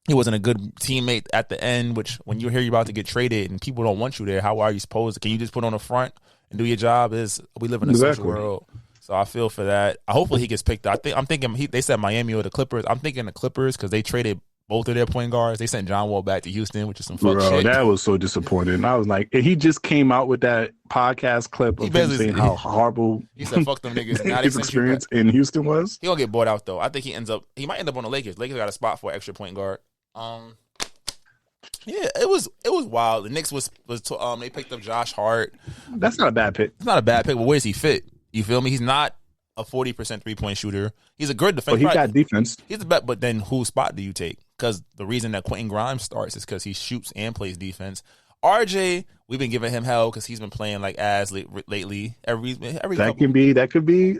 he wasn't a good teammate at the end, which when you hear you're about to get traded and people don't want you there, how are you supposed to? Can you just put on the front and do your job? We live in a social world. So I feel for that. Hopefully he gets picked up. I'm thinking they said Miami or the Clippers. I'm thinking the Clippers because they traded both of their point guards. They sent John Wall back to Houston, which is some fuck shit. That was so disappointing. I was like, he just came out with that podcast clip of him saying how horrible he said, "Fuck them niggas." Now his experience in Houston was. He gonna get bought out though. I think he might end up on the Lakers. Lakers got a spot for an extra point guard. Yeah, it was wild. The Knicks was they picked up Josh Hart. That's not a bad pick. It's not a bad pick, but where does he fit? You feel me? He's not a 40% 3-point shooter. He's a good defender. But he got defense. He's the best, but then whose spot do you take? Because the reason that Quentin Grimes starts is because he shoots and plays defense. RJ, we've been giving him hell because he's been playing like ass lately. Every that could be.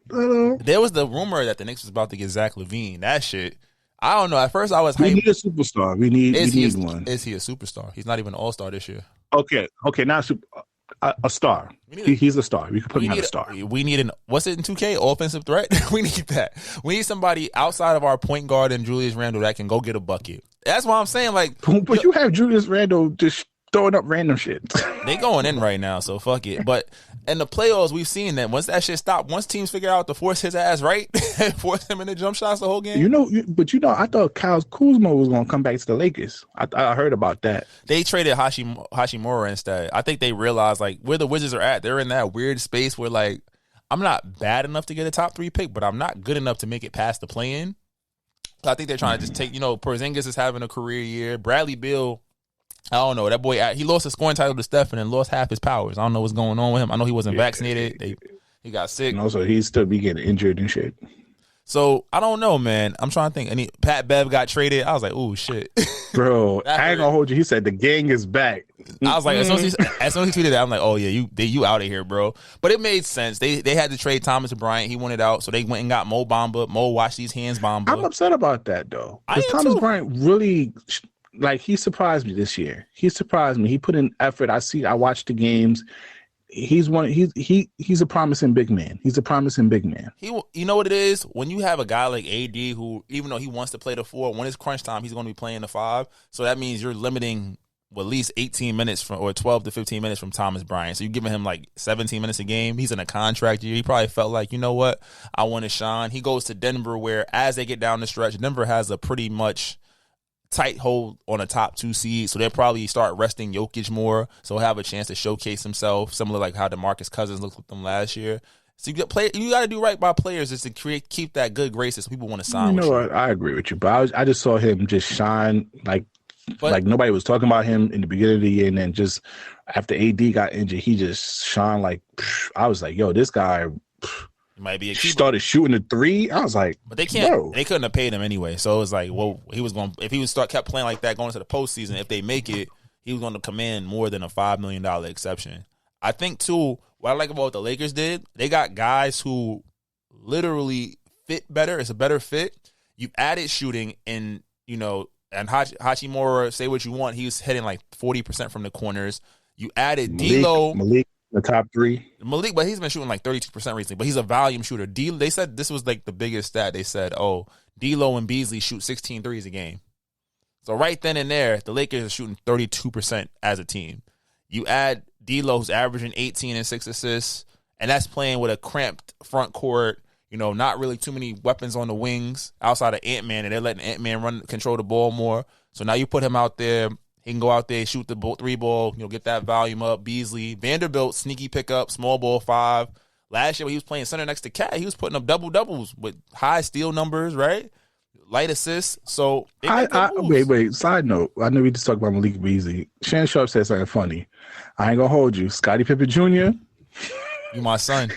There was the rumor that the Knicks was about to get Zach LaVine. That shit. I don't know. At first, I was hyped. We need a superstar. We need one. Is he a superstar? He's not even an all-star this year. Okay, not a star. He's a star. We can put him as a star. We need what's it in 2K? Offensive threat? We need that. We need somebody outside of our point guard and Julius Randle that can go get a bucket. That's why I'm saying, like. But you have Julius Randle just throwing up random shit. They going in right now, so fuck it. But in the playoffs, we've seen that once that shit stopped, once teams figure out to force his ass right, force him into jump shots the whole game. I thought Kyle Kuzma was going to come back to the Lakers. I heard about that. They traded Hashimura instead. I think they realized like where the Wizards are at. They're in that weird space where like I'm not bad enough to get a top 3 pick, but I'm not good enough to make it past the play-in. So I think they're trying to just take. Porzingis is having a career year. Bradley Beal. I don't know. That boy, he lost his scoring title to Steph and then lost half his powers. I don't know what's going on with him. I know he wasn't vaccinated. He got sick. And also, he's still be getting injured and shit. So, I don't know, man. I'm trying to think. Pat Bev got traded. I was like, ooh, shit. Bro, I ain't going to hold you. He said the gang is back. I was like, as soon as he tweeted that, I'm like, oh, yeah, you out of here, bro. But it made sense. They had to trade Thomas Bryant. He wanted out, so they went and got Mo Bamba. Mo washed these hands, Bamba. I'm upset about that, though. Because Thomas Bryant really... Like, he surprised me this year. He surprised me. He put in effort. I watched the games. He's a promising big man. He's a promising big man. You know what it is? When you have a guy like AD who, even though he wants to play the 4, when it's crunch time, he's going to be playing the 5. So that means you're limiting at least 18 minutes or 12 to 15 minutes from Thomas Bryant. So you're giving him like 17 minutes a game. He's in a contract year. He probably felt like, you know what? I want to shine. He goes to Denver where as they get down the stretch, Denver has a pretty much tight hold on a top 2 seed, so they'll probably start resting Jokic more, so he'll have a chance to showcase himself, similar like how DeMarcus Cousins looked with them last year. So you got to do right by players is to keep that good graces so people want to sign. What? I agree with you, but I just saw him just shine like nobody was talking about him in the beginning of the year, and then just after AD got injured, he just shone like I was like, yo, this guy. Might be a keeper. Started shooting the 3. I was like, but they can't. Bro. They couldn't have paid him anyway. So it was like, well, he was going. If he kept playing like that going into the postseason, if they make it, he was going to command more than a $5 million exception. I think too. What I like about what the Lakers did, they got guys who literally fit better. It's a better fit. You've added shooting, and and Hachimura. Say what you want, he was hitting like 40% from the corners. You added D'Lo. The top three. Malik, but he's been shooting like 32% recently, but he's a volume shooter. They said this was like the biggest stat. They said, oh, D'Lo and Beasley shoot 16 threes a game. So right then and there, the Lakers are shooting 32% as a team. You add D'Lo, who's averaging 18 and 6 assists, and that's playing with a cramped front court, not really too many weapons on the wings outside of Ant-Man, and they're letting Ant-Man control the ball more. So now you put him out there. He can go out there, shoot the three ball, get that volume up. Beasley, Vanderbilt, sneaky pickup, small ball 5. Last year when he was playing center next to Cat, he was putting up double-doubles with high steal numbers, right? Light assists. So wait. Side note, I know we just talked about Malik Beasley. Shannon Sharp said something funny. I ain't gonna hold you. Scottie Pippen Jr. You my son.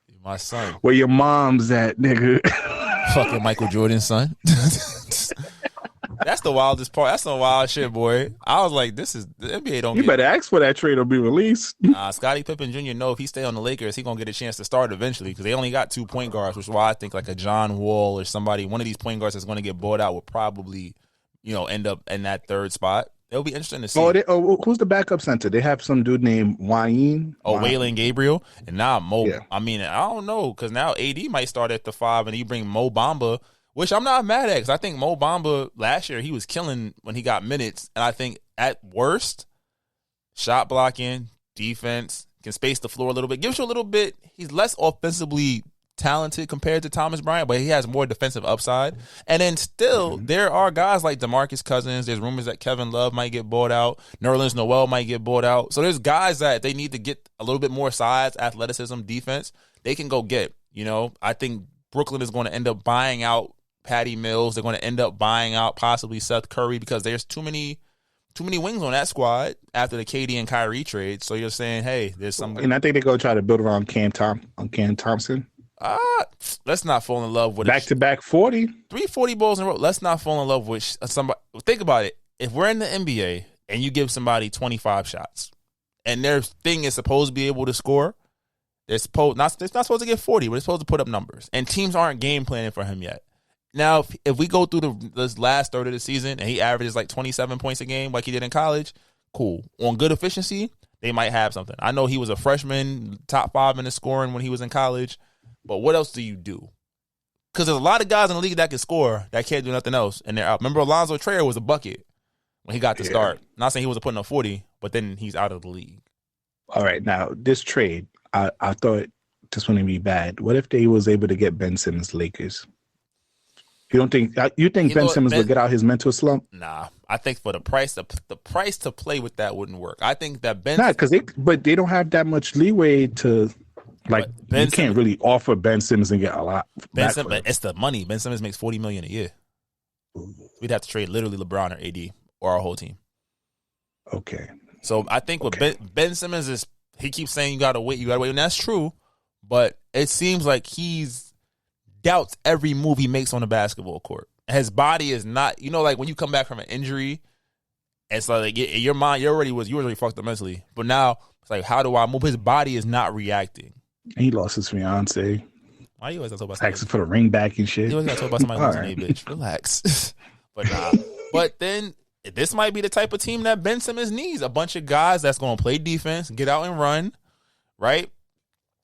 You my son. Where your mom's at, nigga? Fucking Michael Jordan's son. That's the wildest part. That's some wild shit, boy. I was like, the NBA don't. You better ask for that trade to be released. Scottie Pippen Jr. know if he stay on the Lakers, he gonna get a chance to start eventually because they only got 2 point guards, which is why I think like a John Wall or somebody, one of these point guards that's going to get bought out will probably, end up in that third spot. It'll be interesting to see. Who's the backup center? They have some dude named Wayne. Waylon Gabriel, and now Mo. Yeah. I mean, I don't know because now AD might start at the 5, and you bring Mo Bamba. Which I'm not mad at because I think Mo Bamba last year, he was killing when he got minutes. And I think at worst, shot blocking, defense, can space the floor a little bit. Gives you a little bit. He's less offensively talented compared to Thomas Bryant, but he has more defensive upside. And then still, there are guys like DeMarcus Cousins. There's rumors that Kevin Love might get bought out. Nerlens Noel might get bought out. So there's guys that they need to get a little bit more size, athleticism, defense. They can go get. I think Brooklyn is going to end up buying out Patty Mills. They're going to end up buying out possibly Seth Curry because there's too many wings on that squad after the KD and Kyrie trade. So you're saying, hey, there's some. And I think they're going to try to build around Cam Thompson. Let's not fall in love with back-to-back 40. 340 balls in a row. Let's not fall in love with somebody. Think about it. If we're in the NBA and you give somebody 25 shots and their thing is supposed to be able to score, they're not supposed to get 40, but they're supposed to put up numbers. And teams aren't game planning for him yet. Now, if we go through this last third of the season and he averages like 27 points a game like he did in college, cool. On good efficiency, they might have something. I know he was a freshman, top 5 in the scoring when he was in college, but what else do you do? Because there's a lot of guys in the league that can score that can't do nothing else, and they're out. Remember, Alonzo Trier was a bucket when he got to start. Not saying he wasn't putting up 40, but then he's out of the league. All right, now, this trade, I thought this wouldn't be bad. What if they was able to get Ben Simmons Lakers? You think Ben Simmons would get out his mental slump? Nah, I think for the price to play with that wouldn't work. I think that Ben, because they don't have that much leeway to you can't really offer Ben Simmons and get a lot. It's the money. Ben Simmons makes $40 million a year. We'd have to trade literally LeBron or AD or our whole team. Okay. So I think with Ben Simmons is he keeps saying you gotta wait, and that's true, but it seems like he's doubts every move he makes on the basketball court. His body is not, like when you come back from an injury, it's like your mind, you already fucked up mentally. But now it's like, how do I move? His body is not reacting. He lost his fiance. Why you always talk about asking for the ring back and shit? You always gotta talk about somebody losing their bitch. Relax. But nah. But then this might be the type of team that Ben Simmons needs. A bunch of guys that's gonna play defense, get out and run, right?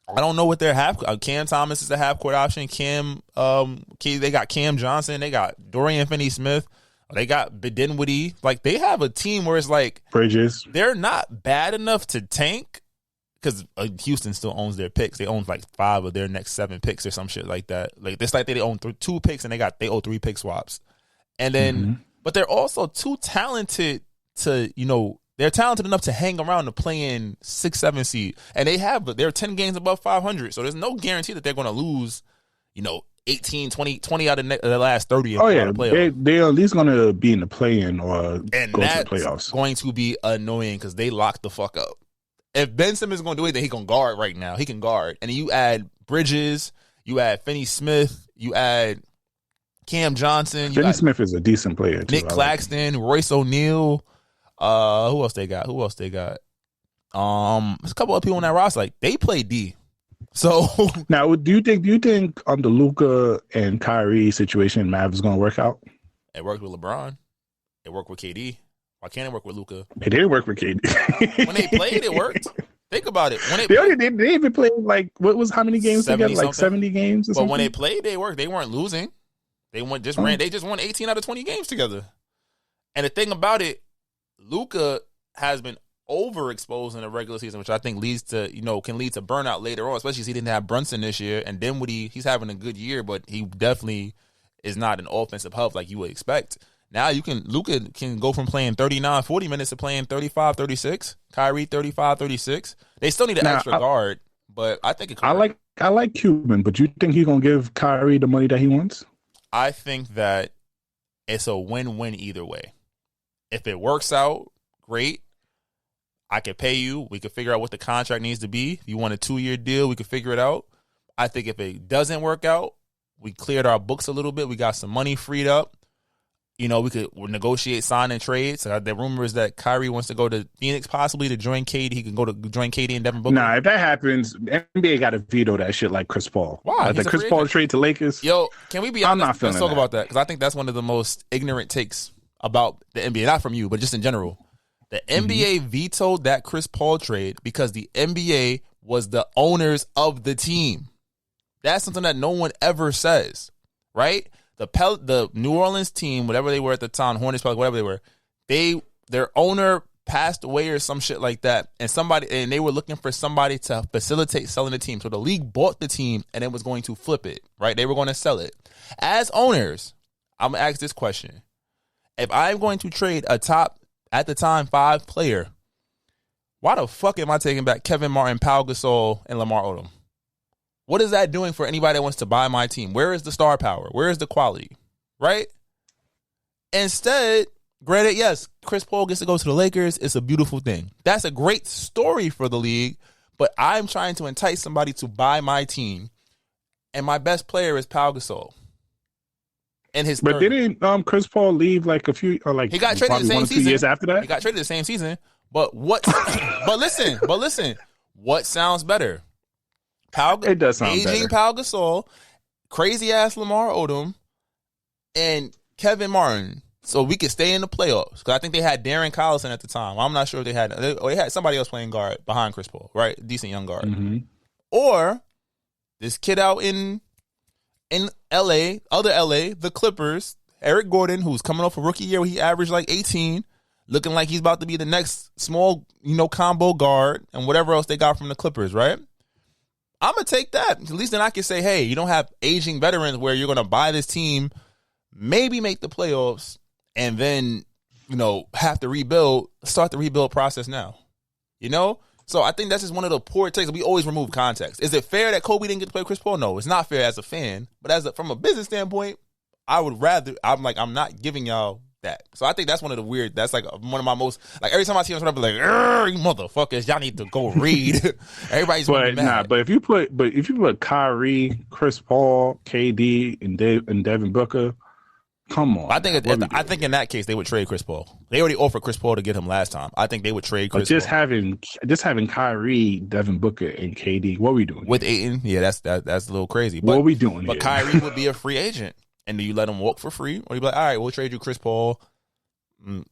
I don't know what their Cam Thomas is a half-court option. They got Cam Johnson. They got Dorian Finney-Smith. They got Dinwiddie. Like, they have a team where it's like Bridges. They're not bad enough to tank because Houston still owns their picks. They own like 5 of their next 7 picks or some shit like that. Like, it's like they own 2 picks and they owe 3 pick swaps. And then, but they're also too talented to, they're talented enough to hang around to play in 6-7 seed. And they're 10 games above 500. So there's no guarantee that they're going to lose, 18, 20 out of the last 30. They're at least going to be in the play-in or go to the playoffs. Going to be annoying because they lock the fuck up. If Ben Simmons is going to do anything, he can guard right now. He can guard. And you add Bridges, you add Finney-Smith, you add Cam Johnson. Finney-Smith is a decent player, too. Nick Claxton, Royce O'Neal. Who else they got? There's a couple of people on that roster. Like, they play D. So now, do you think on the Luka and Kyrie situation, Mavs is going to work out? It worked with LeBron. It worked with KD. Why can't it work with Luka? It didn't work with KD. When they played, it worked. Think about it. When they even played like how many games together? Like 70 games or something. But when they played, they weren't losing. They just won 18 out of 20 games together. And the thing about it, Luka has been overexposed in the regular season, which I think leads to, can lead to burnout later on, especially since he didn't have Brunson this year. And Dinwiddie, he's having a good year, but he definitely is not an offensive hub like you would expect. Now Luka can go from playing 39, 40 minutes to playing 35, 36. Kyrie 35, 36. They still need an extra guard, but I think I like Cuban, but you think he's gonna give Kyrie the money that he wants? I think that it's a win-win either way. If it works out, great. I could pay you. We could figure out what the contract needs to be. If you want a 2-year deal, we could figure it out. I think if it doesn't work out, we cleared our books a little bit. We got some money freed up. We could negotiate sign and trades. The rumor is that Kyrie wants to go to Phoenix possibly to join KD. He can go to join KD and Devin Booker. Nah, if that happens, NBA got to veto that shit like Chris Paul. Why? The Chris Paul trade to Lakers. Yo, can we be honest? I'm not feeling Let's talk about that because I think that's one of the most ignorant takes about the NBA. Not from you, but just in general. The NBA vetoed that Chris Paul trade because the NBA was the owners of the team. That's something that no one ever says, right? The New Orleans team, whatever they were at the time, Hornets, whatever they were, their owner passed away or some shit like that, and they were looking for somebody to facilitate selling the team. So the league bought the team and then was going to flip it, right? They were going to sell it. As owners, I'm gonna ask this question: if I'm going to trade a top at the time 5 player, why the fuck am I taking back Kevin Martin, Pau Gasol, and Lamar Odom? What is that doing for anybody that wants to buy my team? Where is the star power? Where is the quality? Right? Instead, granted, yes, Chris Paul gets to go to the Lakers. It's a beautiful thing. That's a great story for the league, but I'm trying to entice somebody to buy my team, and my best player is Pau Gasol. But didn't Chris Paul leave like a few he got traded the same 1 or 2 years after that? He got traded the same season. But listen, what sounds better? It does sound better. Aging Pau Gasol, crazy ass Lamar Odom, and Kevin Martin, so we could stay in the playoffs. Because I think they had Darren Collison at the time. I'm not sure if they had somebody else playing guard behind Chris Paul, right? Decent young guard. Mm-hmm. Or this kid out in LA, the Clippers, Eric Gordon, who's coming off a rookie year where he averaged like 18, looking like he's about to be the next small, combo guard, and whatever else they got from the Clippers, right? I'm going to take that. At least then I can say, hey, you don't have aging veterans where you're going to buy this team, maybe make the playoffs, and then, have to rebuild, start the rebuild process now. So I think that's just one of the poor takes. We always remove context. Is it fair that Kobe didn't get to play Chris Paul? No, it's not fair as a fan. But from a business standpoint, I'm not giving y'all that. So I think that's one of the weird, that's like one of my most, like every time I see him, I'm like, you motherfuckers, y'all need to go read. Everybody's mad. But if you put Kyrie, Chris Paul, KD, and Devin Booker, come on. I think in that case they would trade Chris Paul. They already offered Chris Paul to get him last time. I think they would trade Chris Paul. Just having Kyrie, Devin Booker, and KD. What are we doing with Ayton? Yeah, that's a little crazy. What are we doing? But Kyrie would be a free agent. And do you let him walk for free? Or you be like, all right, we'll trade you Chris Paul,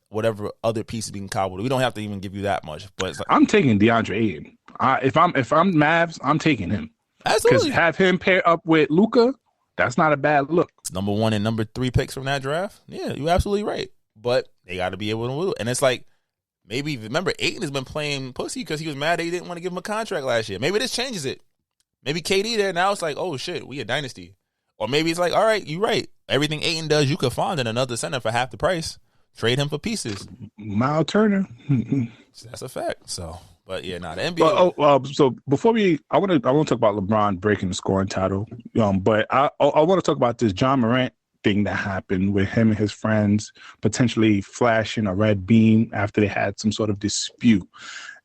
whatever other pieces we can cobble. We don't have to even give you that much. But it's like, I'm taking DeAndre Ayton. If I'm Mavs, I'm taking him. Absolutely. Because have him pair up with Luka, that's not a bad look. It's number 1 and number 3 picks from that draft. Yeah, you're absolutely right. But they got to be able to win. And it's like, maybe, remember, Ayton has been playing pussy because he was mad that he didn't want to give him a contract last year. Maybe this changes it. Maybe KD there, now it's like, oh shit, we a dynasty. Or maybe it's like, all right, you're right. Everything Ayton does, you could find in another center for half the price. Trade him for pieces. Miles Turner. That's a fact. So, but yeah, the NBA. So before I want to talk about LeBron breaking the scoring title. But I want to talk about this John Morant thing that happened with him and his friends potentially flashing a red beam after they had some sort of dispute.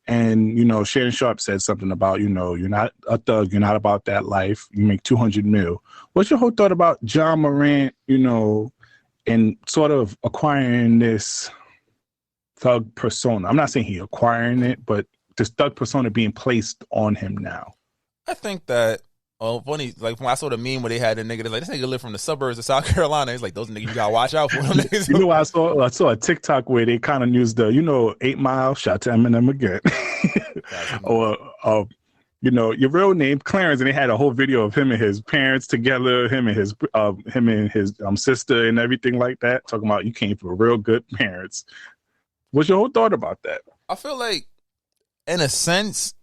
And, Shannon Sharp said something about, you're not a thug. You're not about that life. You make $200 million. What's your whole thought about John Morant, and sort of acquiring this thug persona? I'm not saying he acquiring it, but this thug persona being placed on him now. I think that Oh, funny. Like when I saw the meme where they had the nigga that's like, this nigga live from the suburbs of South Carolina. He's like, those niggas you gotta watch out for them niggas. You know what I saw a TikTok where they kind of used the 8 Mile, shout to Eminem again. Or your real name Clarence, and they had a whole video of him and his parents together, him and his sister and everything like that, talking about you came from real good parents. What's your whole thought about that? I feel like in a sense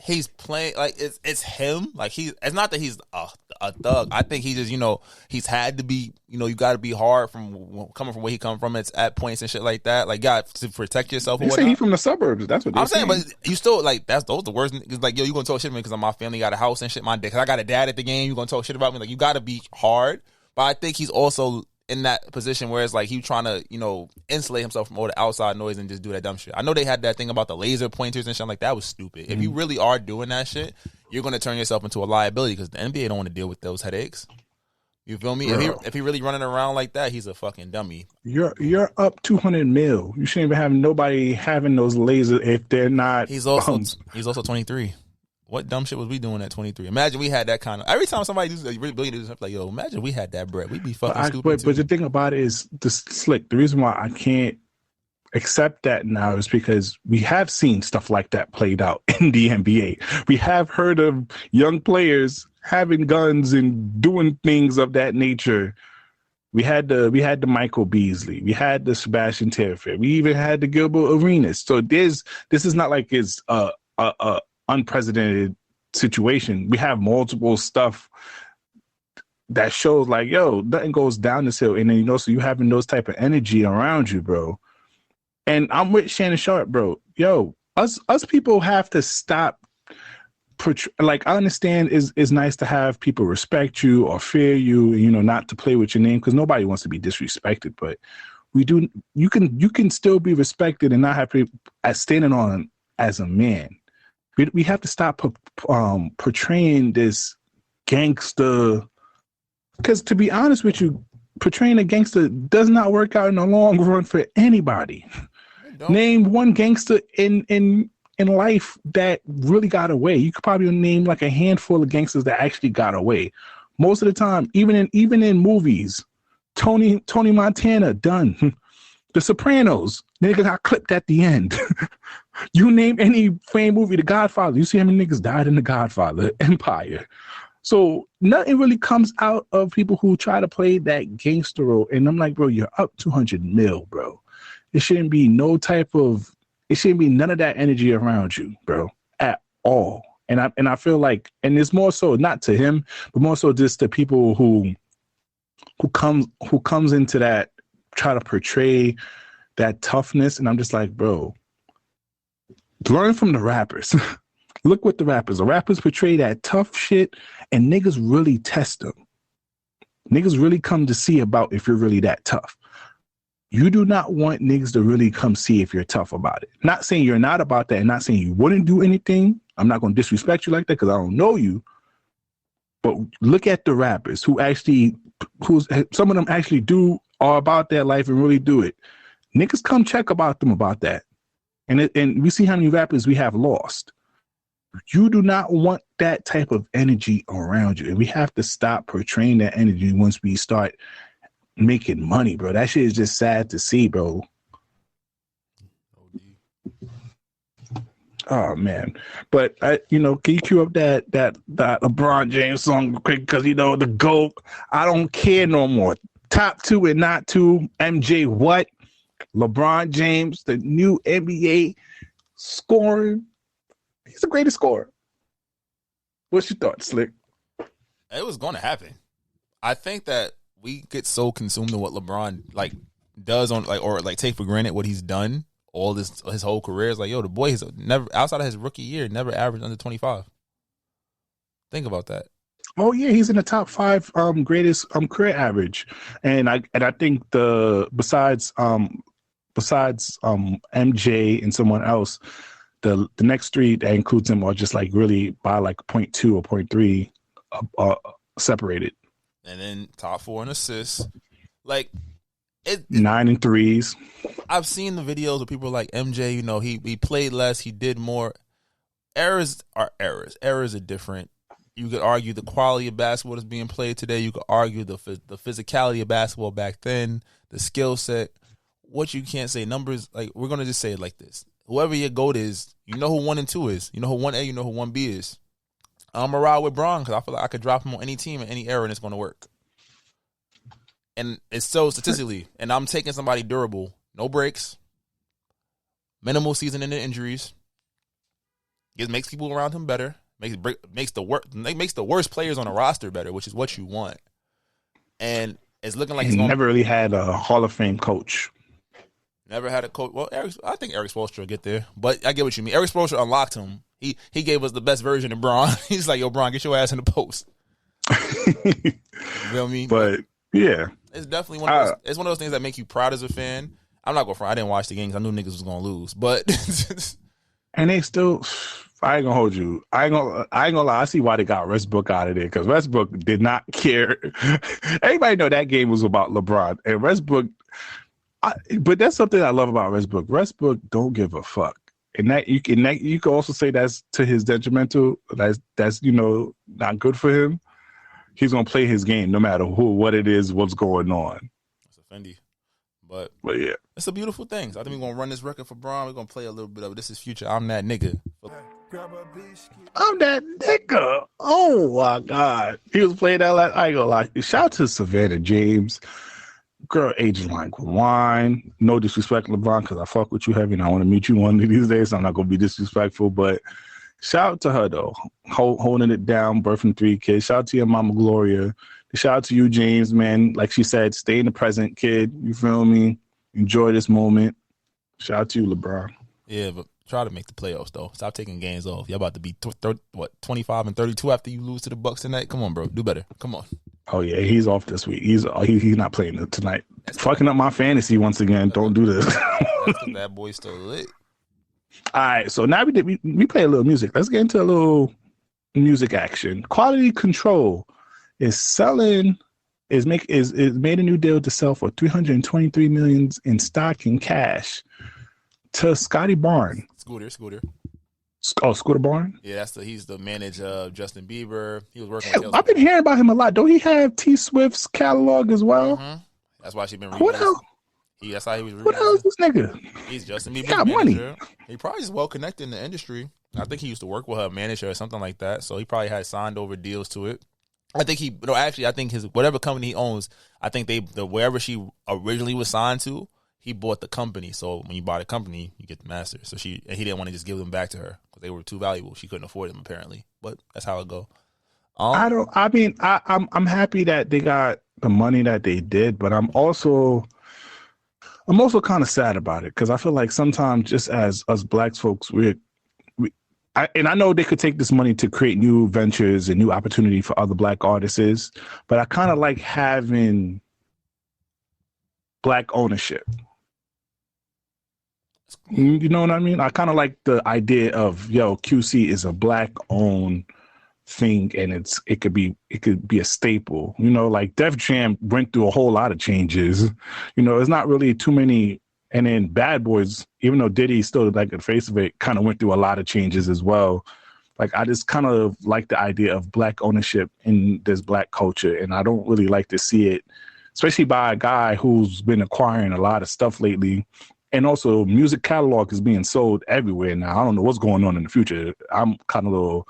he's playing like it's him. Like it's not that he's a thug. I think he just he's had to be you got to be hard from coming from where he come from. It's at points and shit like that. Like got to protect yourself. They say he's from the suburbs. That's what I'm saying. But you still like those the worst. It's like you gonna talk shit to me because my family got a house and shit. My dad, because I got a dad at the game. You gonna talk shit about me? Like you got to be hard. But I think he's also in that position where it's like he trying to, insulate himself from all the outside noise and just do that dumb shit. I know they had that thing about the laser pointers and shit like that was stupid. Mm-hmm. If you really are doing that shit, you're going to turn yourself into a liability because the NBA don't want to deal with those headaches. You feel me? If he really running around like that, he's a fucking dummy. You're up 200 mil. You shouldn't even have nobody having those lasers if they're not. He's also 23. What dumb shit was we doing at 23? Imagine we had that kind of. Every time somebody really do something like, yo, imagine we had that bread. We'd be fucking stupid. But the thing about it is the Slick. The reason why I can't accept that now is because we have seen stuff like that played out in the NBA. We have heard of young players having guns and doing things of that nature. We had the Michael Beasley. We had the Sebastian Telfair. We even had the Gilbert Arenas. So this is not like it's a unprecedented situation. We have multiple stuff that shows like, yo, nothing goes down this hill. And then, so you having those type of energy around you, bro. And I'm with Shannon Sharp, bro. Yo, us people have to stop. Like, I understand it's nice to have people respect you or fear you, not to play with your name because nobody wants to be disrespected. But you can still be respected and not have to standing on as a man. We have to stop portraying this gangster, because to be honest with you, portraying a gangster does not work out in the long run for anybody. Name one gangster in life that really got away. You could probably name like a handful of gangsters that actually got away. Most of the time, even in movies, Tony Montana done. The Sopranos, nigga got clipped at the end. You name any famed movie, The Godfather, you see how many niggas died in The Godfather, Empire. So nothing really comes out of people who try to play that gangster role. And I'm like, bro, you're up 200 mil, bro. It shouldn't be none of that energy around you, bro, at all. And I feel like, and it's more so not to him, but more so just to people who comes into that, try to portray that toughness. And I'm just like, bro, learn from the rappers. Look what the rappers portray that tough shit, and niggas really test them. Niggas really come to see about if you're really that tough. You do not want niggas to really come see if you're tough about it. Not saying you're not about that, and not saying you wouldn't do anything. I'm not going to disrespect you like that because I don't know you. But look at the rappers who some of them actually are about that life and really do it. Niggas come check about them about that. And we see how many rappers we have lost. You do not want that type of energy around you. And we have to stop portraying that energy once we start making money, bro. That shit is just sad to see, bro. Oh man. But can you cue up that LeBron James song real quick? Because the GOAT, I don't care no more. Top 2 and not 2. MJ what? LeBron James, the new NBA scoring. He's the greatest scorer. What's your thoughts, Slick? It was going to happen. I think that we get so consumed in what LeBron does or take for granted what he's done all his whole career. It's like, yo, the boy has never, outside of his rookie year, never averaged under 25. Think about that. Oh yeah, he's in the top 5 greatest career average, and I think besides MJ and someone else, the next 3 that includes him are just like really by like 0.2 or 0.3 separated. And then top 4 in assists, 9 and 3s. I've seen the videos of people like MJ. He played less, he did more. Errors are errors. Errors are different. You could argue the quality of basketball that's being played today. You could argue the physicality of basketball back then, the skill set. What you can't say, numbers, like, we're going to just say it like this. Whoever your GOAT is, you know who 1 and 2 is. You know who 1A, you know who 1B is. I'm going to ride with Bron because I feel like I could drop him on any team in any era and it's going to work. And it's so statistically. And I'm taking somebody durable. No breaks. Minimal season-ending injuries. It makes people around him better. Makes the worst players on the roster better, which is what you want. And it's looking like he never really had a Hall of Fame coach. Never had a coach. Well, I think Eric Spoelstra will get there, but I get what you mean. Eric Spoelstra unlocked him. He gave us the best version of Bron. He's like, yo, Bron, get your ass in the post. You feel me? But yeah, it's definitely one of those. It's one of those things that make you proud as a fan. I'm not going front. I didn't watch the games. I knew niggas was gonna lose, but and they still. I ain't gonna hold you. I ain't gonna lie. I see why they got Westbrook out of there because Westbrook did not care. Everybody know that game was about LeBron and Westbrook. But that's something I love about Westbrook. Westbrook don't give a fuck, and you can also say that's to his detrimental. That's not good for him. He's gonna play his game no matter what it is, what's going on. It's a Fendi, but yeah, it's a beautiful thing. So I think we're gonna run this record for Bron. We're gonna play a little bit of it. This is Future. I'm that nigga. I'm that nigga. Oh my God. He was playing that last. I ain't gonna lie. Shout out to Savannah James. Girl aging like wine. No disrespect, LeBron, because I fuck with you heavy and I want to meet you one of these days. So I'm not gonna be disrespectful, but shout out to her though. Holding it down, birthing 3 kids. Shout out to your mama Gloria. Shout out to you, James, man. Like she said, stay in the present, kid. You feel me? Enjoy this moment. Shout out to you, LeBron. Yeah, but try to make the playoffs, though. Stop taking games off. Y'all about to be 25 and 32 after you lose to the Bucks tonight? Come on, bro. Do better. Come on. Oh, yeah. He's off this week. He's not playing tonight. That's fucking up my fantasy once again. Don't do this. That boy's still lit. All right. So now we play a little music. Let's get into a little music action. Quality Control is made a new deal to sell for $323 million in stock and cash to Scotty Barn. Scooter. Oh, Scooter Barn? Yeah, he's the manager of Justin Bieber. He was working with I've been hearing about him a lot. Don't he have T Swift's catalog as well? Mm-hmm. That's why she been What else? That's how he was. What else is this nigga? He's Justin Bieber's got manager. Money. He probably is well connected in the industry. I think he used to work with her manager or something like that. So he probably had signed over deals to it. I think his whatever company he owns, I think wherever she originally was signed to, he bought the company. So when you buy the company, you get the master. So he didn't want to just give them back to her because they were too valuable. She couldn't afford them apparently. But that's how it go. I'm happy that they got the money that they did, but I'm also kind of sad about it because I feel like sometimes just as us black folks, I know they could take this money to create new ventures and new opportunity for other black artists, but I kind of like having black ownership. You know what I mean? I kind of like the idea of, QC is a black owned thing and it could be a staple. Like Def Jam went through a whole lot of changes. It's not really too many. And then Bad Boys, even though Diddy still like the face of it, kind of went through a lot of changes as well. Like I just kind of like the idea of black ownership in this black culture, and I don't really like to see it, especially by a guy who's been acquiring a lot of stuff lately. And also, music catalog is being sold everywhere now. I don't know what's going on in the future. I'm kind of a little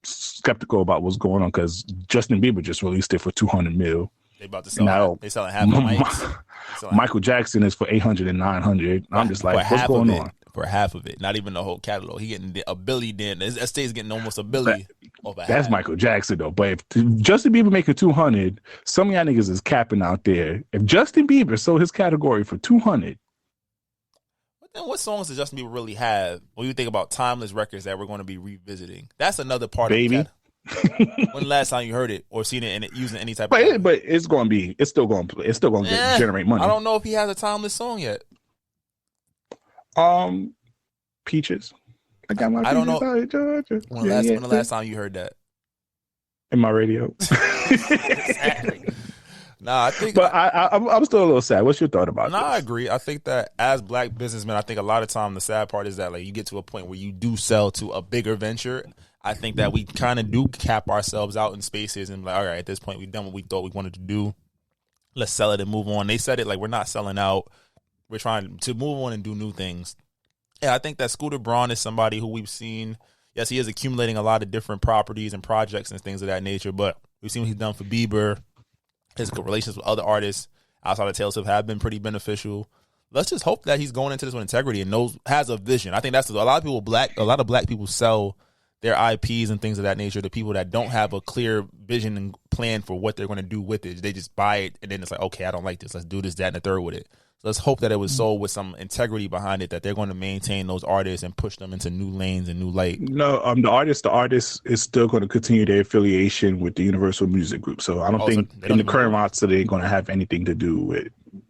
skeptical about what's going on because Justin Bieber just released it for $200 million. They about to sell now. They selling half the mics. Michael Jackson is for $800 and $900. I'm just like, what's going on? For half of it, not even the whole catalog. He getting a billy. Then his estate's getting almost a billy. That's half. Michael Jackson though. But if Justin Bieber making $200, some of y'all niggas is capping out there. If Justin Bieber sold his category for $200. Then what songs does Justin Bieber really have when you think about timeless records that we're going to be revisiting? That's another part Baby. of it. When the last time you heard it or seen it and using any type of but it's still going to generate money. I don't know if he has a timeless song yet. Peaches. I got my I don't peaches know. out of Georgia. When the last time you heard that? In my radio. Exactly. Nah, I think. But I'm still a little sad. What's your thought about this? I agree. I think that as black businessmen, I think a lot of time the sad part is that like you get to a point where you do sell to a bigger venture. I think that we kind of do cap ourselves out in spaces and like, all right, at this point, we've done what we thought we wanted to do. Let's sell it and move on. They said it like we're not selling out. We're trying to move on and do new things. Yeah, I think that Scooter Braun is somebody who we've seen. Yes, he is accumulating a lot of different properties and projects and things of that nature, but we've seen what he's done for Bieber. His relations with other artists outside of Taylor Swift have been pretty beneficial. Let's just hope that he's going into this with integrity and has a vision. I think that's a lot of people. A lot of black people sell their IPs and things of that nature to people that don't have a clear vision and plan for what they're going to do with it. They just buy it and then it's like, okay, I don't like this. Let's do this, that, and the third with it. So let's hope that it was sold with some integrity behind it, that they're going to maintain those artists and push them into new lanes and new light. No, the artist is still going to continue their affiliation with the Universal Music Group. So I don't think in the current roster they're going to have anything to do with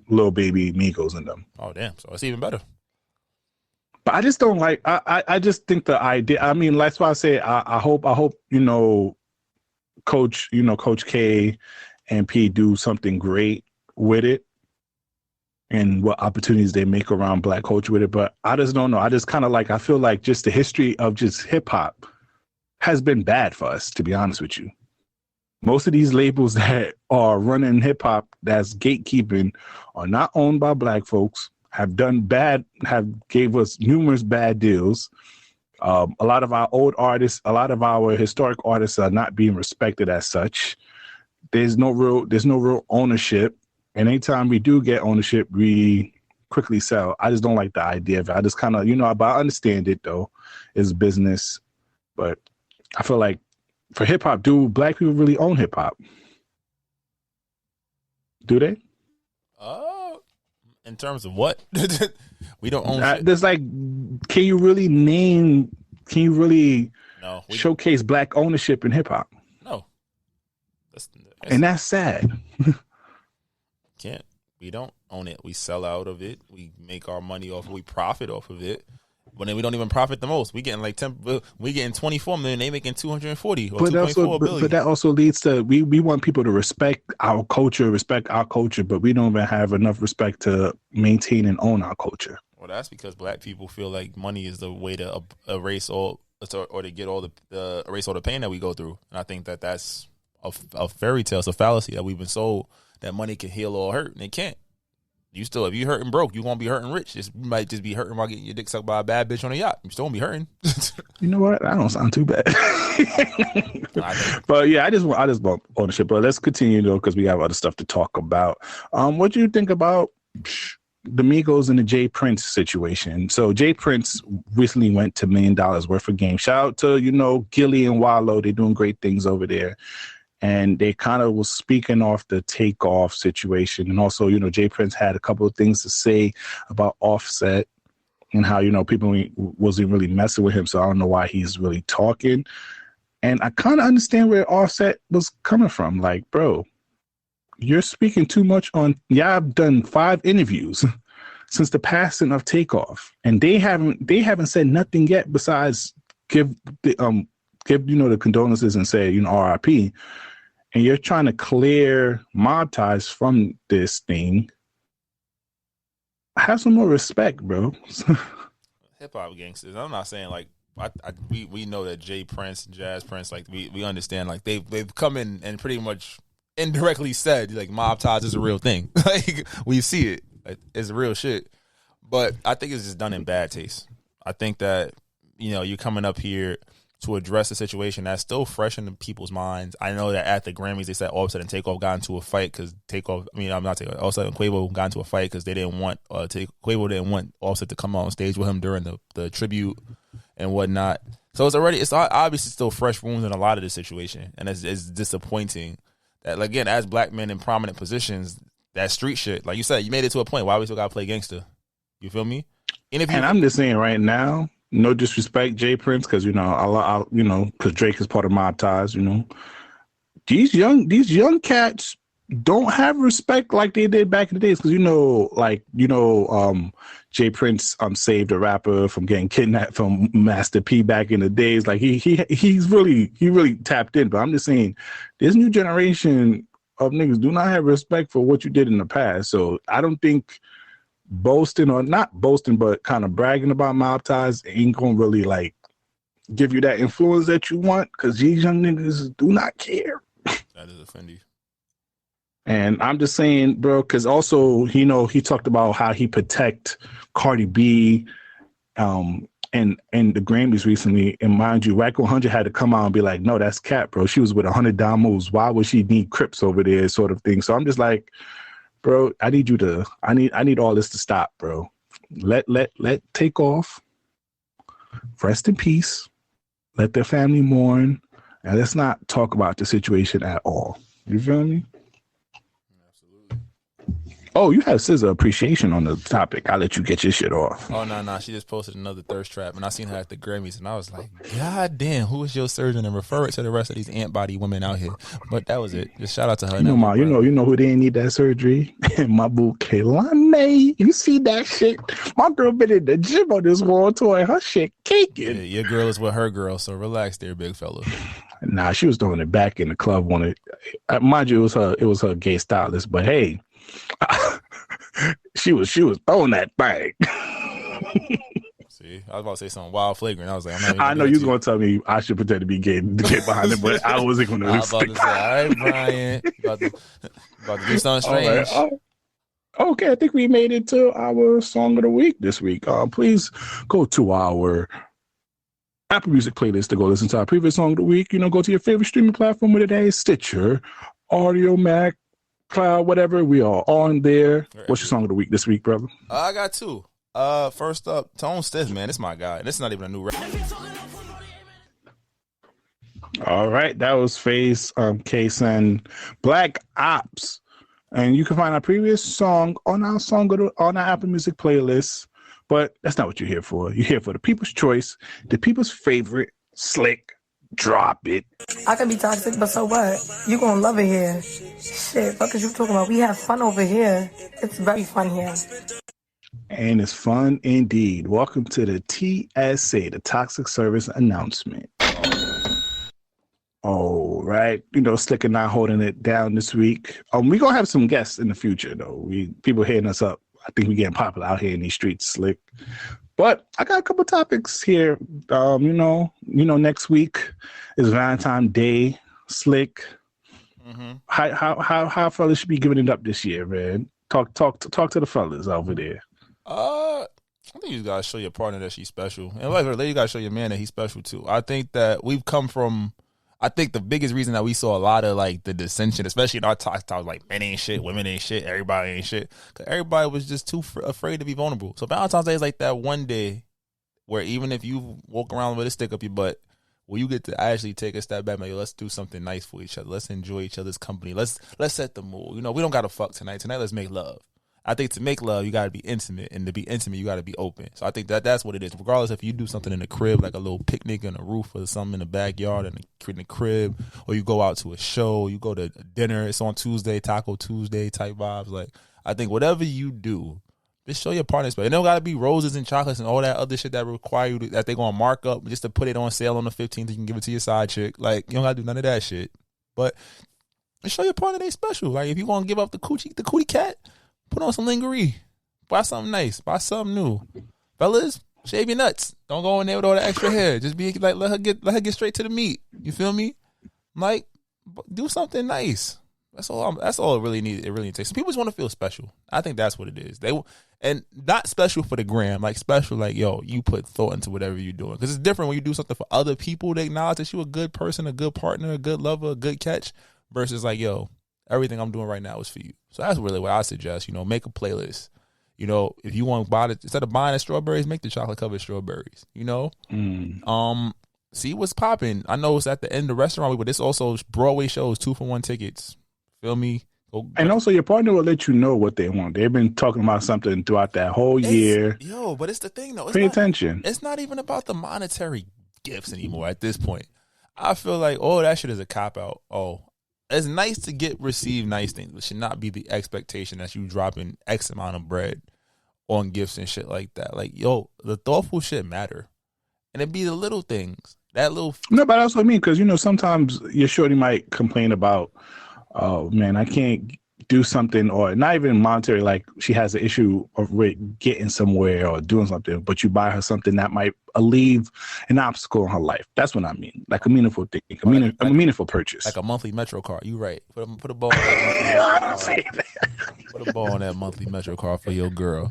Lil Baby, Migos, and them. Oh, damn. So it's even better. But I just don't like. I just think the idea. I mean, that's why I say I hope Coach K and P do something great with it, and what opportunities they make around black culture with it. But I just don't know. I just kind of like. I feel like just the history of just hip hop has been bad for us, to be honest with you. Most of these labels that are running hip hop that's gatekeeping are not owned by black folks. Have done bad, gave us numerous bad deals. A lot of our old artists, a lot of our historic artists are not being respected as such. There's no real ownership. And anytime we do get ownership, we quickly sell. I just don't like the idea of it. I just kind of, but I understand it though. It's business. But I feel like for hip hop, do black people really own hip hop? Do they? In terms of what? We don't own shit. There's like, can you really showcase black ownership in hip hop? No. And that's sad. Can't. We don't own it. We sell out of it. We make our money off. We profit off of it. But then we don't even profit the most. We getting like we getting 24 million. They making 240 or 2.4 billion. But that also leads to we want people to respect our culture, but we don't even have enough respect to maintain and own our culture. Well, that's because black people feel like money is the way to erase all or to get all the erase all the pain that we go through. And I think that that's a fairy tale. It's a fallacy that we've been sold that money can heal all hurt, and it can't. If you hurting broke, you won't be hurting rich. You might just be hurting while getting your dick sucked by a bad bitch on a yacht. You still won't be hurting. You know what? That don't sound too bad. But yeah, I just want ownership. But let's continue though, because we have other stuff to talk about. What do you think about the Migos and the Jay Prince situation? So Jay Prince recently went to $1 million worth of game. Shout out to Gilly and Wallow. They're doing great things over there. And they kind of was speaking off the Takeoff situation. And also, Jay Prince had a couple of things to say about Offset and how, people wasn't really messing with him. So I don't know why he's really talking. And I kind of understand where Offset was coming from. Like, bro, you're speaking too much on, I've done 5 interviews since the passing of Takeoff. And they haven't said nothing yet besides give the condolences and say, RIP. And you're trying to clear mob ties from this thing. Have some more respect, bro. Hip hop gangsters. I'm not saying like we know that Jay Prince, Jazz Prince, like we understand like they've come in and pretty much indirectly said like mob ties is a real thing. Like we see it. It's real shit. But I think it's just done in bad taste. I think that you're coming up here to address a situation that's still fresh in people's minds. I know that at the Grammys, they said Offset and Takeoff got into a fight because Offset and Quavo got into a fight because they didn't want, Quavo didn't want Offset to come on stage with him during the tribute and whatnot. So it's obviously still fresh wounds in a lot of this situation. And it's disappointing that, again, as black men in prominent positions, that street shit, like you said, you made it to a point. Why we still got to play gangster? You feel me? And I'm just saying right now, no disrespect, Jay Prince, because because Drake is part of Mob Ties. These young cats don't have respect like they did back in the days. Because Jay Prince saved a rapper from getting kidnapped from Master P back in the days. Like he's really tapped in. But I'm just saying, this new generation of niggas do not have respect for what you did in the past. So I don't think boasting or not boasting, but kind of bragging about mob ties ain't gonna really like give you that influence that you want, because these young niggas do not care. That is offending. And I'm just saying, bro, because also, he talked about how he protect Cardi B and the Grammys recently. And mind you, Rack 100 had to come out and be like, no, that's cap, bro. She was with 100 down moves. Why would she need Crips over there, sort of thing? So I'm just like, bro, I need all this to stop, bro. Let take off. Rest in peace. Let their family mourn. And let's not talk about the situation at all. You feel me? Oh, you have SZA appreciation on the topic. I'll let you get your shit off. Oh, no. She just posted another thirst trap, and I seen her at the Grammys, and I was like, God damn, who is your surgeon? And refer it to the rest of these ant body women out here. But that was it. Just shout out to her. You know who didn't need that surgery? My boo, Kaylane. You see that shit? My girl been in the gym on this world tour, and her shit caking. Yeah, your girl is with her girl, so relax there, big fella. Nah, she was throwing it back in the club. Mind you, it was her gay stylist, but hey, she was throwing that thing. See, I was about to say something wild, flagrant. I was like, I know you was gonna tell me I should pretend to be gay to get behind it, but I wasn't gonna. I was about to say, all right, Brian, about to do something strange. Right. Okay, I think we made it to our song of the week this week. Please go to our Apple Music playlist to go listen to our previous song of the week. Go to your favorite streaming platform of the day, Stitcher, Audio Mac, Cloud, whatever. We are on there. What's your song of the week this week, brother? I got two. First up, Tone Stith, man. This is my guy. This is not even a new rap. All right, that was Faze, Kaysan, Black Ops, and you can find our previous song on our Apple Music playlist. But that's not what you're here for. You're here for the people's choice, the people's favorite, Slick. Drop it. I can be toxic, but so what? You gonna love it here. Shit, fuck is you talking about? We have fun over here. It's very fun here. And it's fun indeed. Welcome to the TSA, the Toxic Service Announcement. All right. Slick and I holding it down this week. We're going to have some guests in the future, though. People hitting us up. I think we're getting popular out here in these streets, Slick. But I got a couple topics here. Next week is Valentine Day, Slick. Mm-hmm. How fellas should be giving it up this year, man? Talk to the fellas over there. I think you gotta show your partner that she's special, and like you gotta show your man that he's special too. I think that we've come from. I think the biggest reason that we saw a lot of like the dissension, especially in our talk, like men ain't shit, women ain't shit, everybody ain't shit, because everybody was just too afraid to be vulnerable. So Valentine's Day is like that one day where even if you walk around with a stick up your butt, well, you get to actually take a step back, man. Let's do something nice for each other. Let's enjoy each other's company. Let's set the mood. We don't gotta fuck tonight. Tonight, let's make love. I think to make love, you got to be intimate, and to be intimate, you got to be open. So I think that's what it is. Regardless if you do something in the crib, like a little picnic on the roof or something in the backyard in the crib, or you go out to a show, you go to dinner, it's on Tuesday, Taco Tuesday type vibes. Like, I think whatever you do, just show your partner space. It don't got to be roses and chocolates and all that other shit that require you that they're going to mark up just to put it on sale on the 15th. You can give it to your side chick. Like, you don't got to do none of that shit. But just show your partner they special. Like, if you want to give up the cootie cat, put on some lingerie. Buy something nice. Buy something new. Fellas, shave your nuts. Don't go in there with all the extra hair. Just be like, let her get straight to the meat. You feel me? Like, do something nice. That's all it really needs. It really takes. Some people just want to feel special. I think that's what it is. And not special for the gram. Like, special, like, yo, you put thought into whatever you're doing. Because it's different when you do something for other people. They acknowledge that you a good person, a good partner, a good lover, a good catch. Versus like, yo, everything I'm doing right now is for you. So that's really what I suggest. Make a playlist. If you want to buy it, instead of buying the strawberries, make the chocolate covered strawberries. See what's popping. I know it's at the end of the restaurant week, but it's also Broadway shows, 2-for-1 tickets. Feel me? And also your partner will let you know what they want. They've been talking about something throughout that whole year. But it's the thing though. Pay attention. It's not even about the monetary gifts anymore at this point. I feel like, that shit is a cop out. It's nice to receive nice things, but should not be the expectation that you dropping X amount of bread on gifts and shit like that. Like, the thoughtful shit matter. And it be the little things. No, but that's what I mean, because, sometimes your shorty might complain about, oh, man, I can't do something, or not even monetary, like she has an issue with getting somewhere or doing something, but you buy her something that might alleviate an obstacle in her life. That's what I mean. Like a meaningful thing, a meaningful purchase. Like a monthly Metro card. You right. Put a ball on that. Put a ball on that monthly Metro card for your girl.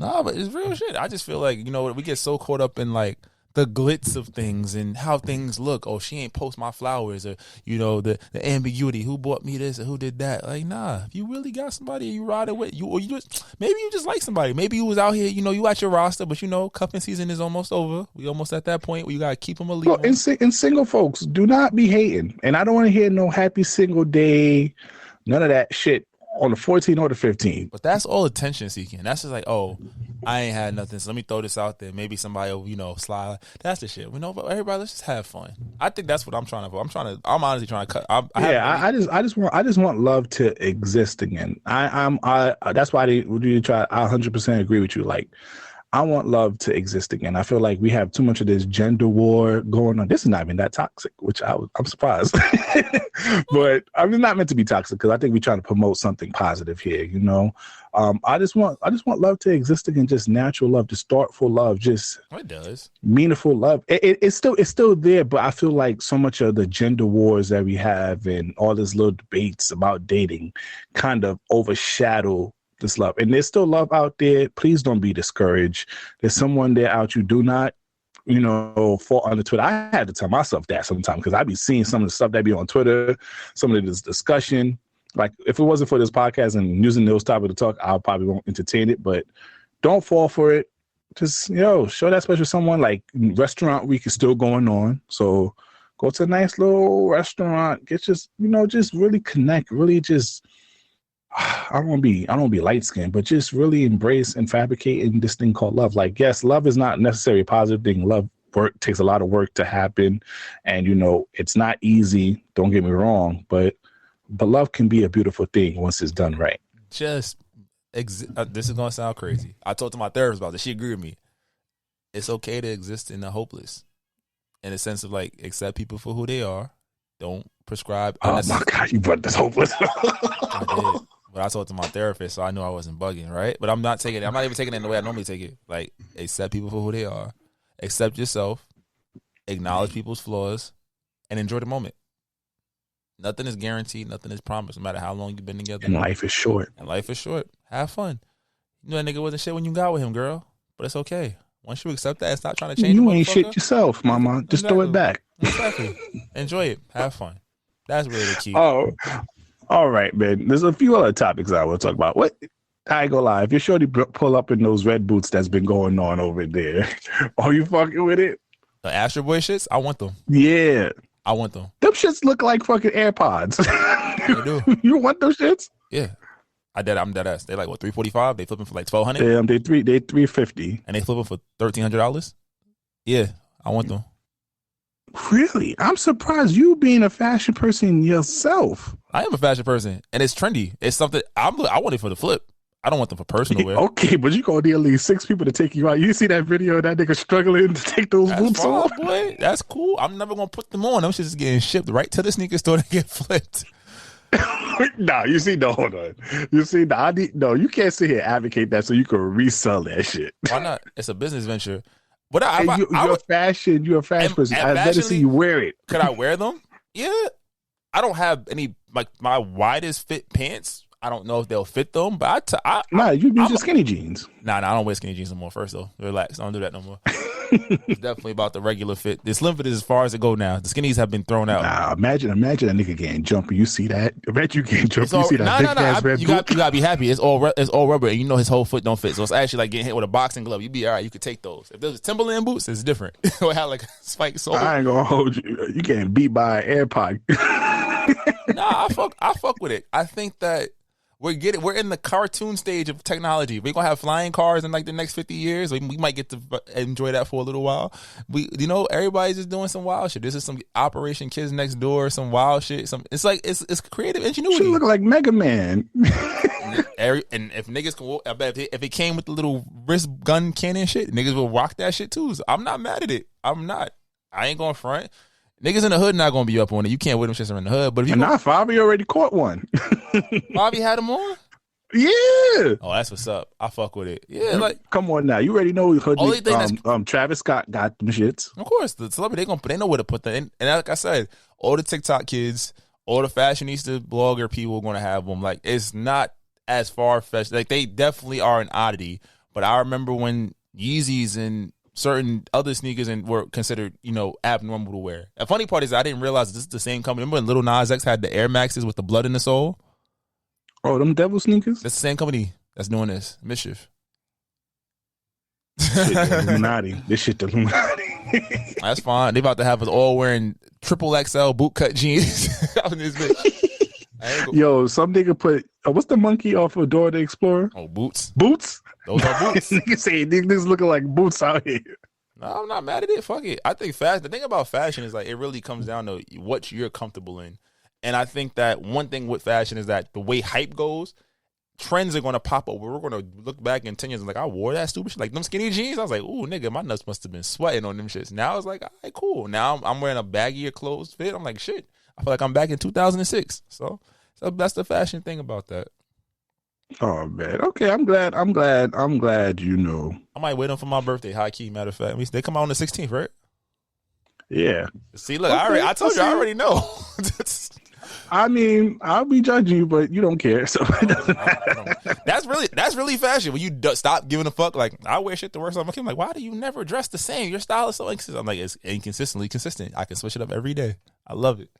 Nah, but it's real shit. I just feel like, you know, we get so caught up in like the glitz of things and how things look. Oh, she ain't post my flowers, or, you know, the ambiguity. Who bought me this or who did that? Like, nah. If you really got somebody you ride it with, maybe you just like somebody. Maybe you was out here, you know, you at your roster, but you know, cuffing season is almost over. We almost at that point where you gotta keep them a lead. Well, and single folks, do not be hating. And I don't want to hear no happy single day, none of that shit on the 14th or the 15th. But that's all attention seeking. That's just like, oh, I ain't had nothing, so let me throw this out there. Maybe somebody will, you know, slide. That's the shit. We know, but everybody, let's just have fun. I think that's what I'm trying to do. I'm honestly trying to cut. I just want love to exist again. That's why I 100% agree with you. Like, I want love to exist again. I feel like we have too much of this gender war going on. This is not even that toxic, which I'm surprised. But I mean, not meant to be toxic, because I think we're trying to promote something positive here. You know, I just want love to exist again. Just natural love, just thoughtful love, just it does meaningful love. It's still there, but I feel like so much of the gender wars that we have and all these little debates about dating kind of overshadow this love. And there's still love out there. Please don't be discouraged. There's someone there out. You do not, you know, fall under Twitter. I had to tell myself that sometimes, because I be seeing some of the stuff that be on Twitter, some of this discussion. Like, if it wasn't for this podcast and using those topics to talk, I probably won't entertain it. But don't fall for it. Just, show that special someone. Like, restaurant week is still going on. So go to a nice little restaurant. Get just really connect. Really just, I don't want to be light skinned, but just really embrace and fabricate in this thing called love. Like, yes, love is not necessarily a positive thing. Love takes a lot of work to happen. And, it's not easy. Don't get me wrong, but love can be a beautiful thing once it's done right. This is going to sound crazy. I talked to my therapist about this. She agreed with me. It's okay to exist in the hopeless, in a sense of like, accept people for who they are. Don't prescribe. Oh my God, you brought this hopeless. I did. But I talked to my therapist, so I knew I wasn't bugging, right? But I'm not even taking it in the way I normally take it. Like, accept people for who they are. Accept yourself. Acknowledge people's flaws. And enjoy the moment. Nothing is guaranteed. Nothing is promised, no matter how long you've been together. And life is short. Have fun. You know that nigga wasn't shit when you got with him, girl. But it's okay. Once you accept that and stop trying to change it. You ain't shit yourself, mama. Just Exactly. throw it back. Exactly. Enjoy it. Have fun. That's really the key. Oh, all right, man. There's a few other topics I want to talk about. What? I ain't gonna lie. If your shorty pull up in those red boots that's been going on over there, are you fucking with it? The Astro Boy shits, I want them. Yeah. I want them. Them shits look like fucking AirPods. They do. You want those shits? Yeah. I'm dead ass. They like, what, $345? They flipping for like $1,200? They $350. And they flipping for $1,300? Yeah, I want them. Really? I'm surprised you being a fashion person yourself. I am a fashion person, and it's trendy. It's something I want it for the flip. I don't want them for personal wear. Okay, but you gonna need at least 6 people to take you out. You see that video of that nigga struggling to take those boots off? Boy. That's cool. I'm never gonna put them on. Them shit is getting shipped right to the sneaker store to get flipped. Hold on. You can't sit here and advocate that so you can resell that shit. Why not? It's a business venture. But you're a fashion person. I'd better see you wear it. Could I wear them? Yeah. I don't have any, like, my widest fit pants. I don't know if they'll fit them, but you use your skinny jeans. Nah, I don't wear skinny jeans no more. First though, relax. I don't do that no more. It's definitely about the regular fit. The slim fit is as far as it go now. The skinnies have been thrown out. Nah, imagine a nigga getting jumpy. You see that? I bet you getting jumpy. You see that big ass red you boot? You gotta be happy. It's all rubber, and you know his whole foot don't fit. So it's actually like getting hit with a boxing glove. You be all right. You could take those. If there's Timberland boots, it's different. It have like a spike sole. I ain't gonna hold you. You getting beat by an AirPod. Nah, I fuck with it. I think that we're in the cartoon stage of technology. We're gonna have flying cars in like the next 50 years. We might get to enjoy that for a little while. Everybody's just doing some wild shit. This is some Operation Kids Next Door, some wild shit. It's creative ingenuity. Should look like Mega Man. And if niggas can, I bet if it came with the little wrist gun cannon shit, niggas will rock that shit too. So I'm not mad at it. I'm not. I ain't going front. Niggas in the hood not gonna be up on it. You can't wear them shits in the hood. But if you Nah, Fabi already caught one. Bobby had them on. Yeah. Oh, that's what's up. I fuck with it. Yeah, like come on now. You already know only thing Travis Scott got them shits. of course the celebrity they know where to put them. And like I said, all the TikTok kids, all the fashionista blogger people are gonna have them. Like it's not as far fetched. Like they definitely are an oddity. But I remember when Yeezys and certain other sneakers were considered, abnormal to wear. The funny part is I didn't realize this is the same company. Remember when Lil Nas X had the Air Maxes with the blood in the sole? Oh, them devil sneakers? That's the same company that's doing this. Mischief. Shit, the Illuminati. This shit the Illuminati. That's fine. They about to have us all wearing triple XL bootcut jeans. Yo, some nigga put, what's the monkey off of Dora the Explorer? Oh, boots. Boots? Those are boots. Niggas say niggas looking like boots out here. No, I'm not mad at it. Fuck it. I think the thing about fashion is like it really comes down to what you're comfortable in. And I think that one thing with fashion is that the way hype goes, trends are going to pop up where we're going to look back in 10 years and like, I wore that stupid shit. Like them skinny jeans. I was like, ooh, nigga, my nuts must have been sweating on them shits. Now it's like, all right, cool. Now I'm wearing a baggier clothes fit. I'm like, shit. I feel like I'm back in 2006. So that's the fashion thing about that. Oh man. Okay, I'm glad you know. I might wait them for my birthday, high key, matter of fact. They come out on the 16th, right? Yeah. See, look, okay, I told you, I already know. I mean, I'll be judging you, but you don't care, so it doesn't matter. That's really fashion. When you stop giving a fuck, like I wear shit to work. So I'm like, why do you never dress the same? Your style is so inconsistent. I'm like, it's inconsistently consistent. I can switch it up every day. I love it.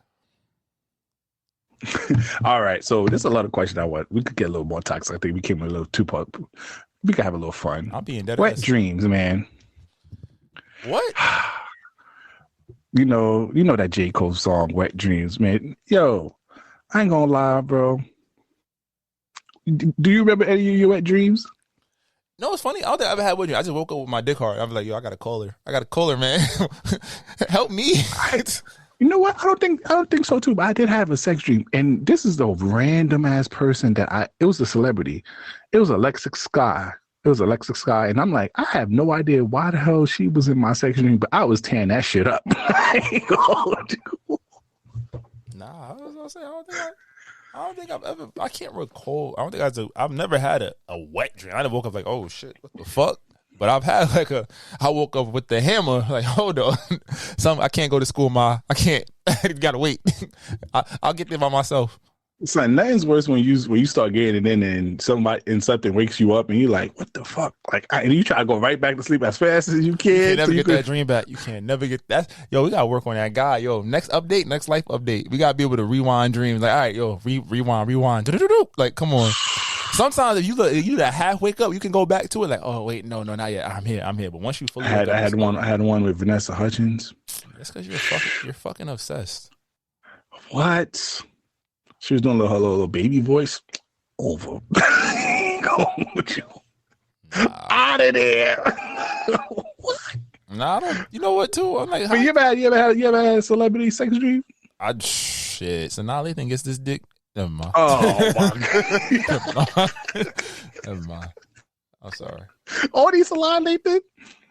All right, so there's a lot of questions I want. We could get a little more toxic. I think we came a little too part. We could have a little fun. I'm being dead. Wet dreams, man. What? You know that J. Cole song, Wet Dreams, man. Yo, I ain't gonna lie, bro. Do you remember any of your wet dreams? No, it's funny. I don't think I ever had wet dreams. I just woke up with my dick hard. I was like, yo, I gotta call her, man. Help me. You know what? I don't think so too. But I did have a sex dream, and this is the random ass person that it was a celebrity. It was Alexa Sky. And I'm like, I have no idea why the hell she was in my sex dream, but I was tearing that shit up. Nah, I was gonna say, I don't think I've ever. I can't recall. I don't think I've never had a wet dream. I never woke up like, oh shit, what the fuck? But I've had I woke up with the hammer, like, hold on. I can't go to school, Ma. I can't. You gotta wait. I'll get there by myself. It's like nothing's worse when you start getting it in and something wakes you up and you're like, what the fuck? Like, and you try to go right back to sleep as fast as you can. You can never get that dream back. You can never get that. Yo, we gotta work on that guy. Yo, next life update. We gotta be able to rewind dreams. Like, all right, yo, rewind. Like, come on. Sometimes if you do that half wake up, you can go back to it. Like, oh wait, no, not yet. I'm here. But once you fully, I had one with Vanessa Hudgens. That's because you're fucking obsessed. What? She was doing her little baby voice. Over. Out of there. What? Nah, I don't. You know what? Too. I'm like, but you ever had a celebrity sex dream? Shit. So now they think it's this dick. Never mind. Oh my god. Never mind. I'm sorry. All these salon they did.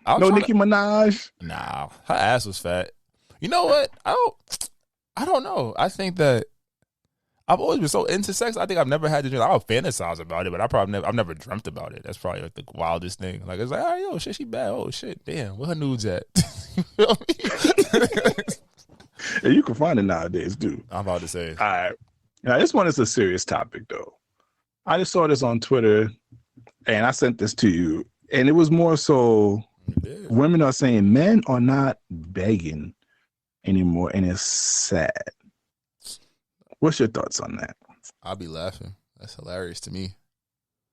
No Nicki Minaj. Nah, her ass was fat. You know what? I don't know. I think that I've always been so into sex. I think I've never had to. I'll fantasize about it, but I've never dreamt about it. That's probably like the wildest thing. Like it's like, oh yo, shit, she bad. Oh shit, damn, where her nudes at? You feel me? Yeah, you can find it nowadays, dude. I'm about to say. All right. Now this one is a serious topic, though. I just saw this on Twitter, and I sent this to you, and it was more so women are saying men are not begging anymore, and it's sad. What's your thoughts on that? I'll be laughing. That's hilarious to me.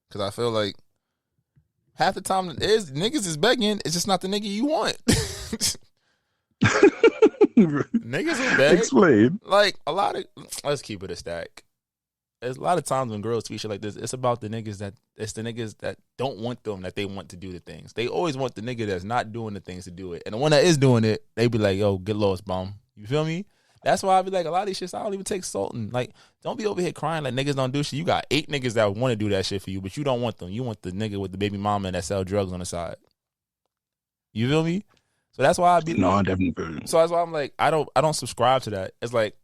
Because I feel like half the time niggas is begging, it's just not the nigga you want. Niggas will beg. Explain. Like, let's keep it a stack. There's a lot of times when girls tweet shit like this, it's about the niggas that don't want them, that they want to do the things. They always want the nigga that's not doing the things to do it. And the one that is doing it, they be like, yo, get lost, bum. You feel me? That's why I be like, a lot of these shits, I don't even take salting. Like, don't be over here crying like niggas don't do shit. You got 8 niggas that want to do that shit for you, but you don't want them. You want the nigga with the baby mama that sell drugs on the side. You feel me? So So that's why I be non-definite. So that's why I'm like, I don't subscribe to that. It's like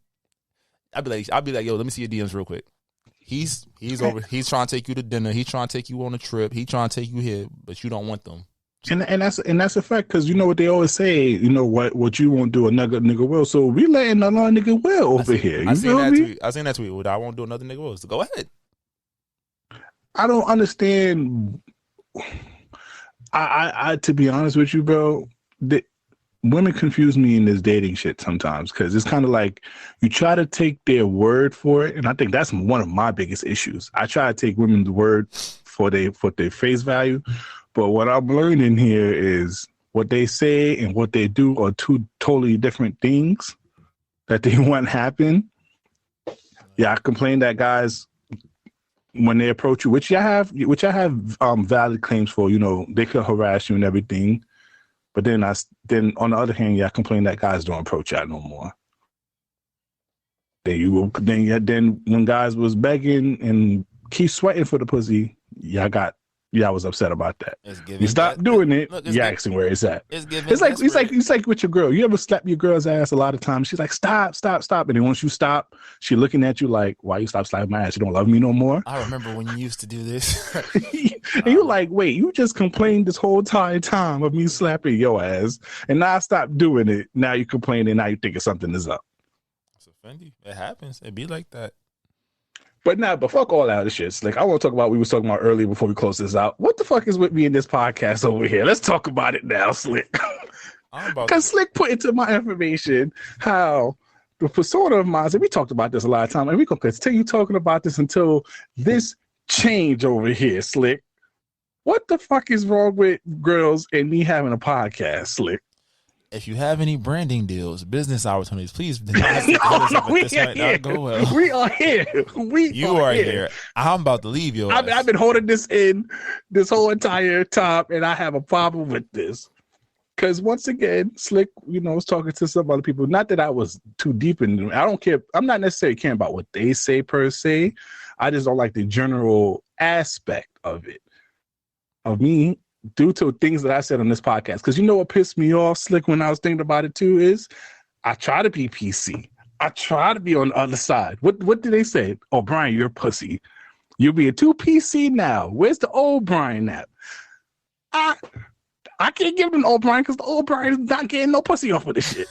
I'd be like, yo, let me see your DMs real quick. He's over. He's trying to take you to dinner. He's trying to take you on a trip. He's trying to take you here, but you don't want them. And that's a fact, because you know what they always say. You know what you won't do, another nigga will. So we letting another nigga will over here. You feel me? I seen that tweet. Well, I won't do another nigga will. So go ahead. I don't understand. I to be honest with you, bro, women confuse me in this dating shit sometimes, because it's kind of like you try to take their word for it, and I think that's one of my biggest issues. I try to take women's word for their face value, but what I'm learning here is what they say and what they do are two totally different things that they want happen. Yeah, I complain that guys, when they approach you, which I have valid claims for, you know, they could harass you and everything. But then on the other hand, I complain that guys don't approach y'all no more. Then when guys was begging and keep sweating for the pussy, y'all was upset about that. You stop doing it. You asking where it's at. It's like with your girl. You ever slap your girl's ass a lot of times? She's like, stop. And then once you stop, she looking at you like, why you stop slapping my ass? You don't love me no more? I remember when you used to do this. And you're like, wait, you just complained this whole entire time of me slapping your ass, and now I stopped doing it. Now you complaining. Now you thinking something is up. It's offending. It happens. It be like that. But fuck all that shit. Slick, I want to talk about what we was talking about earlier before we close this out. What the fuck is with me in this podcast over here? Let's talk about it now, Slick. Because Slick put into my information how the persona of mine, and we talked about this a lot of time, and we're going to continue talking about this until this change over here, Slick. What the fuck is wrong with girls and me having a podcast, Slick? If you have any branding deals, business opportunities, please do not go well. We are here. You are here. I'm about to leave you. I've been holding this in this whole entire time, and I have a problem with this. Because once again, Slick, you know, was talking to some other people. Not that I was too deep in them. I don't care. I'm not necessarily caring about what they say per se. I just don't like the general aspect of it. Of me, due to things that I said on this podcast. Because you know what pissed me off, Slick, when I was thinking about it too, is I try to be PC. I try to be on the other side. What did they say? Oh, Brian, you're a pussy. You're being too PC now. Where's the old Brian at? I can't give them the old Brian because the old Brian is not getting no pussy off of this shit.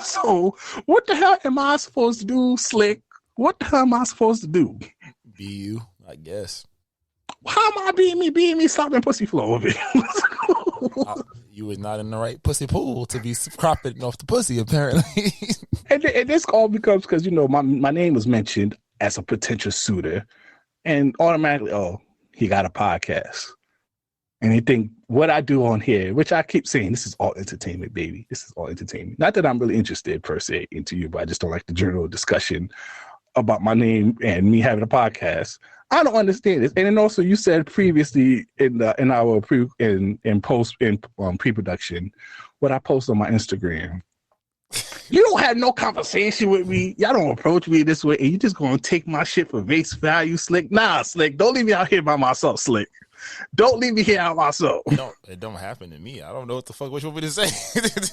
So what the hell am I supposed to do, Slick? What the hell am I supposed to do? Be you, I guess. How am I being me stopping pussy flow of it? You was not in the right pussy pool to be cropping off the pussy, apparently. and this all becomes because, you know, my name was mentioned as a potential suitor, and automatically, oh, he got a podcast. And they think what I do on here, which I keep saying, this is all entertainment, baby. This is all entertainment. Not that I'm really interested per se into you, but I just don't like the general discussion about my name and me having a podcast. I don't understand this. And then also, you said previously in our pre-production, what I post on my Instagram. You don't have no conversation with me. Y'all don't approach me this way, and you just gonna take my shit for face value, Slick. Nah, Slick. Don't leave me out here by myself, Slick. Don't leave me here out myself. No, it don't happen to me. I don't know what the fuck what you want me to say.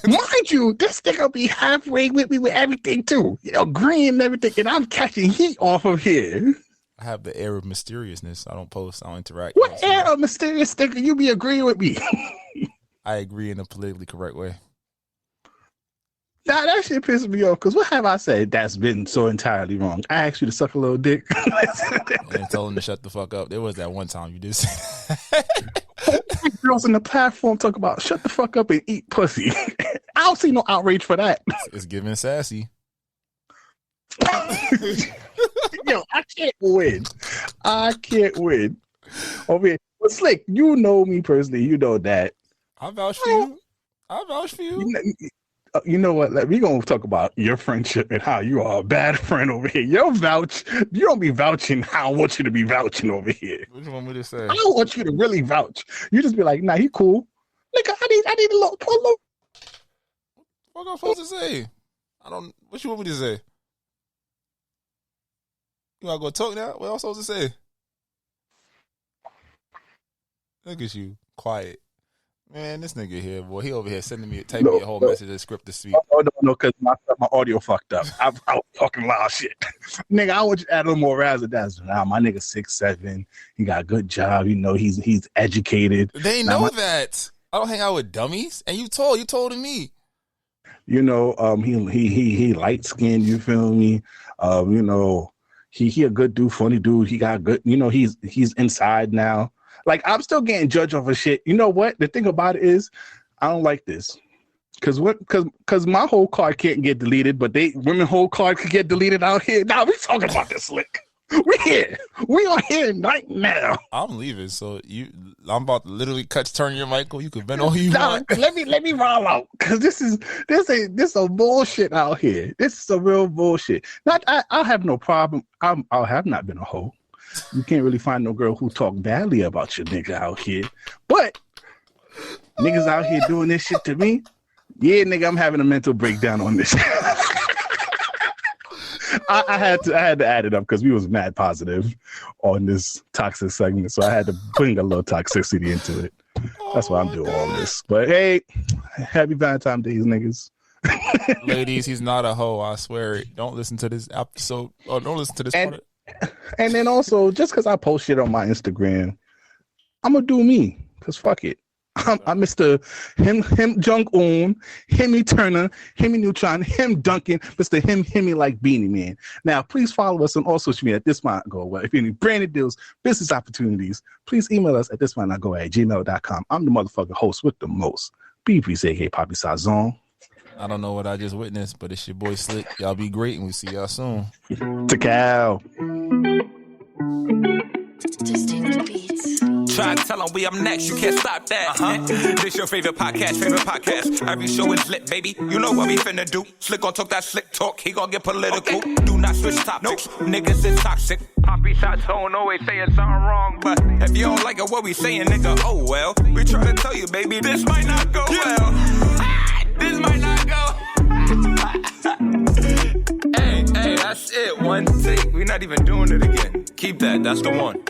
Mind you, this nigga be halfway with me with everything too. You know, green and everything, and I'm catching heat off of here. I have the air of mysteriousness. I don't post. I don't interact. What air of mysterious nigga? You be agreeing with me? I agree in a politically correct way. Nah, that shit pisses me off. Because what have I said that's been so entirely wrong? I asked you to suck a little dick. And told him to shut the fuck up. There was that one time you did say girls on the platform talk about shut the fuck up and eat pussy. I don't see no outrage for that. It's giving sassy. Yo, I can't win. Over here. But Slick, you know me personally. You know that. I vouch for you. You know what? We're going to talk about your friendship and how you are a bad friend over here. You don't be vouching how I want you to be vouching over here. What do you want me to say? I don't want you to really vouch. You just be like, nah, he cool. Nigga, I need a little. What am I supposed to say? What you want me to say? You want to go talk now? What am I supposed to say? Look at you. Quiet. Man, this nigga here, boy, he over here sending me, typing me a whole message and script to speak. No, because my audio fucked up. I was talking loud shit. Nigga, I want you to add a little more razzle dazzle. Now, my nigga 6'7", he got a good job. You know, he's educated. They know that. I don't hang out with dummies. And you told me. You know, he light skinned. You feel me? You know, he a good dude, funny dude. He got good. You know, he's inside now. Like, I'm still getting judged off of shit. You know what? The thing about it is, I don't like this. Because my whole card can't get deleted, but women whole card could get deleted out here. Now we talking about this, Slick. We here. We are here right now. I'm leaving, so I'm about to literally turn your mic on. You can bend all you want. Let me roll out, because this is a bullshit out here. This is a real bullshit. I have no problem. I have not been a hoe. You can't really find no girl who talk badly about your nigga out here. But niggas out here doing this shit to me, yeah, nigga, I'm having a mental breakdown on this. I had to add it up because we was mad positive on this toxic segment, so I had to bring a little toxicity into it. That's why I'm doing all this. But hey, happy Valentine Days, niggas. Ladies, he's not a hoe, I swear it. Don't listen to this episode. Oh, don't listen to this part. And then also, just because I post shit on my Instagram, I'm gonna do me, because fuck it. I'm Mr. Him Jung-un, Himmy Turner, Himmy Neutron, Him Duncan, Mr. Himmy like Beanie Man. Now, please follow us on all social media at This Might Not Go Well. If you need branded deals, business opportunities, please email us at thismightnotgo@gmail.com. I'm the motherfucking host with the most. BPC, aka Poppy Sazon. I don't know what I just witnessed, but it's your boy Slick. Y'all be great, and we'll see y'all soon. Takao. Distinct beats. Try to tell them we up next, you can't stop that. This your favorite podcast. Every show is lit, baby. You know what we finna do. Slick gon' talk that slick talk, he gon' get political. Okay. Do not switch topics, niggas is toxic. Poppy shots don't always saying something wrong, but if you don't like it, what we saying, nigga, oh well. We try to tell you, baby, this might not go well. This might not go. Hey, that's it. One take. We're not even doing it again. Keep that. That's the one.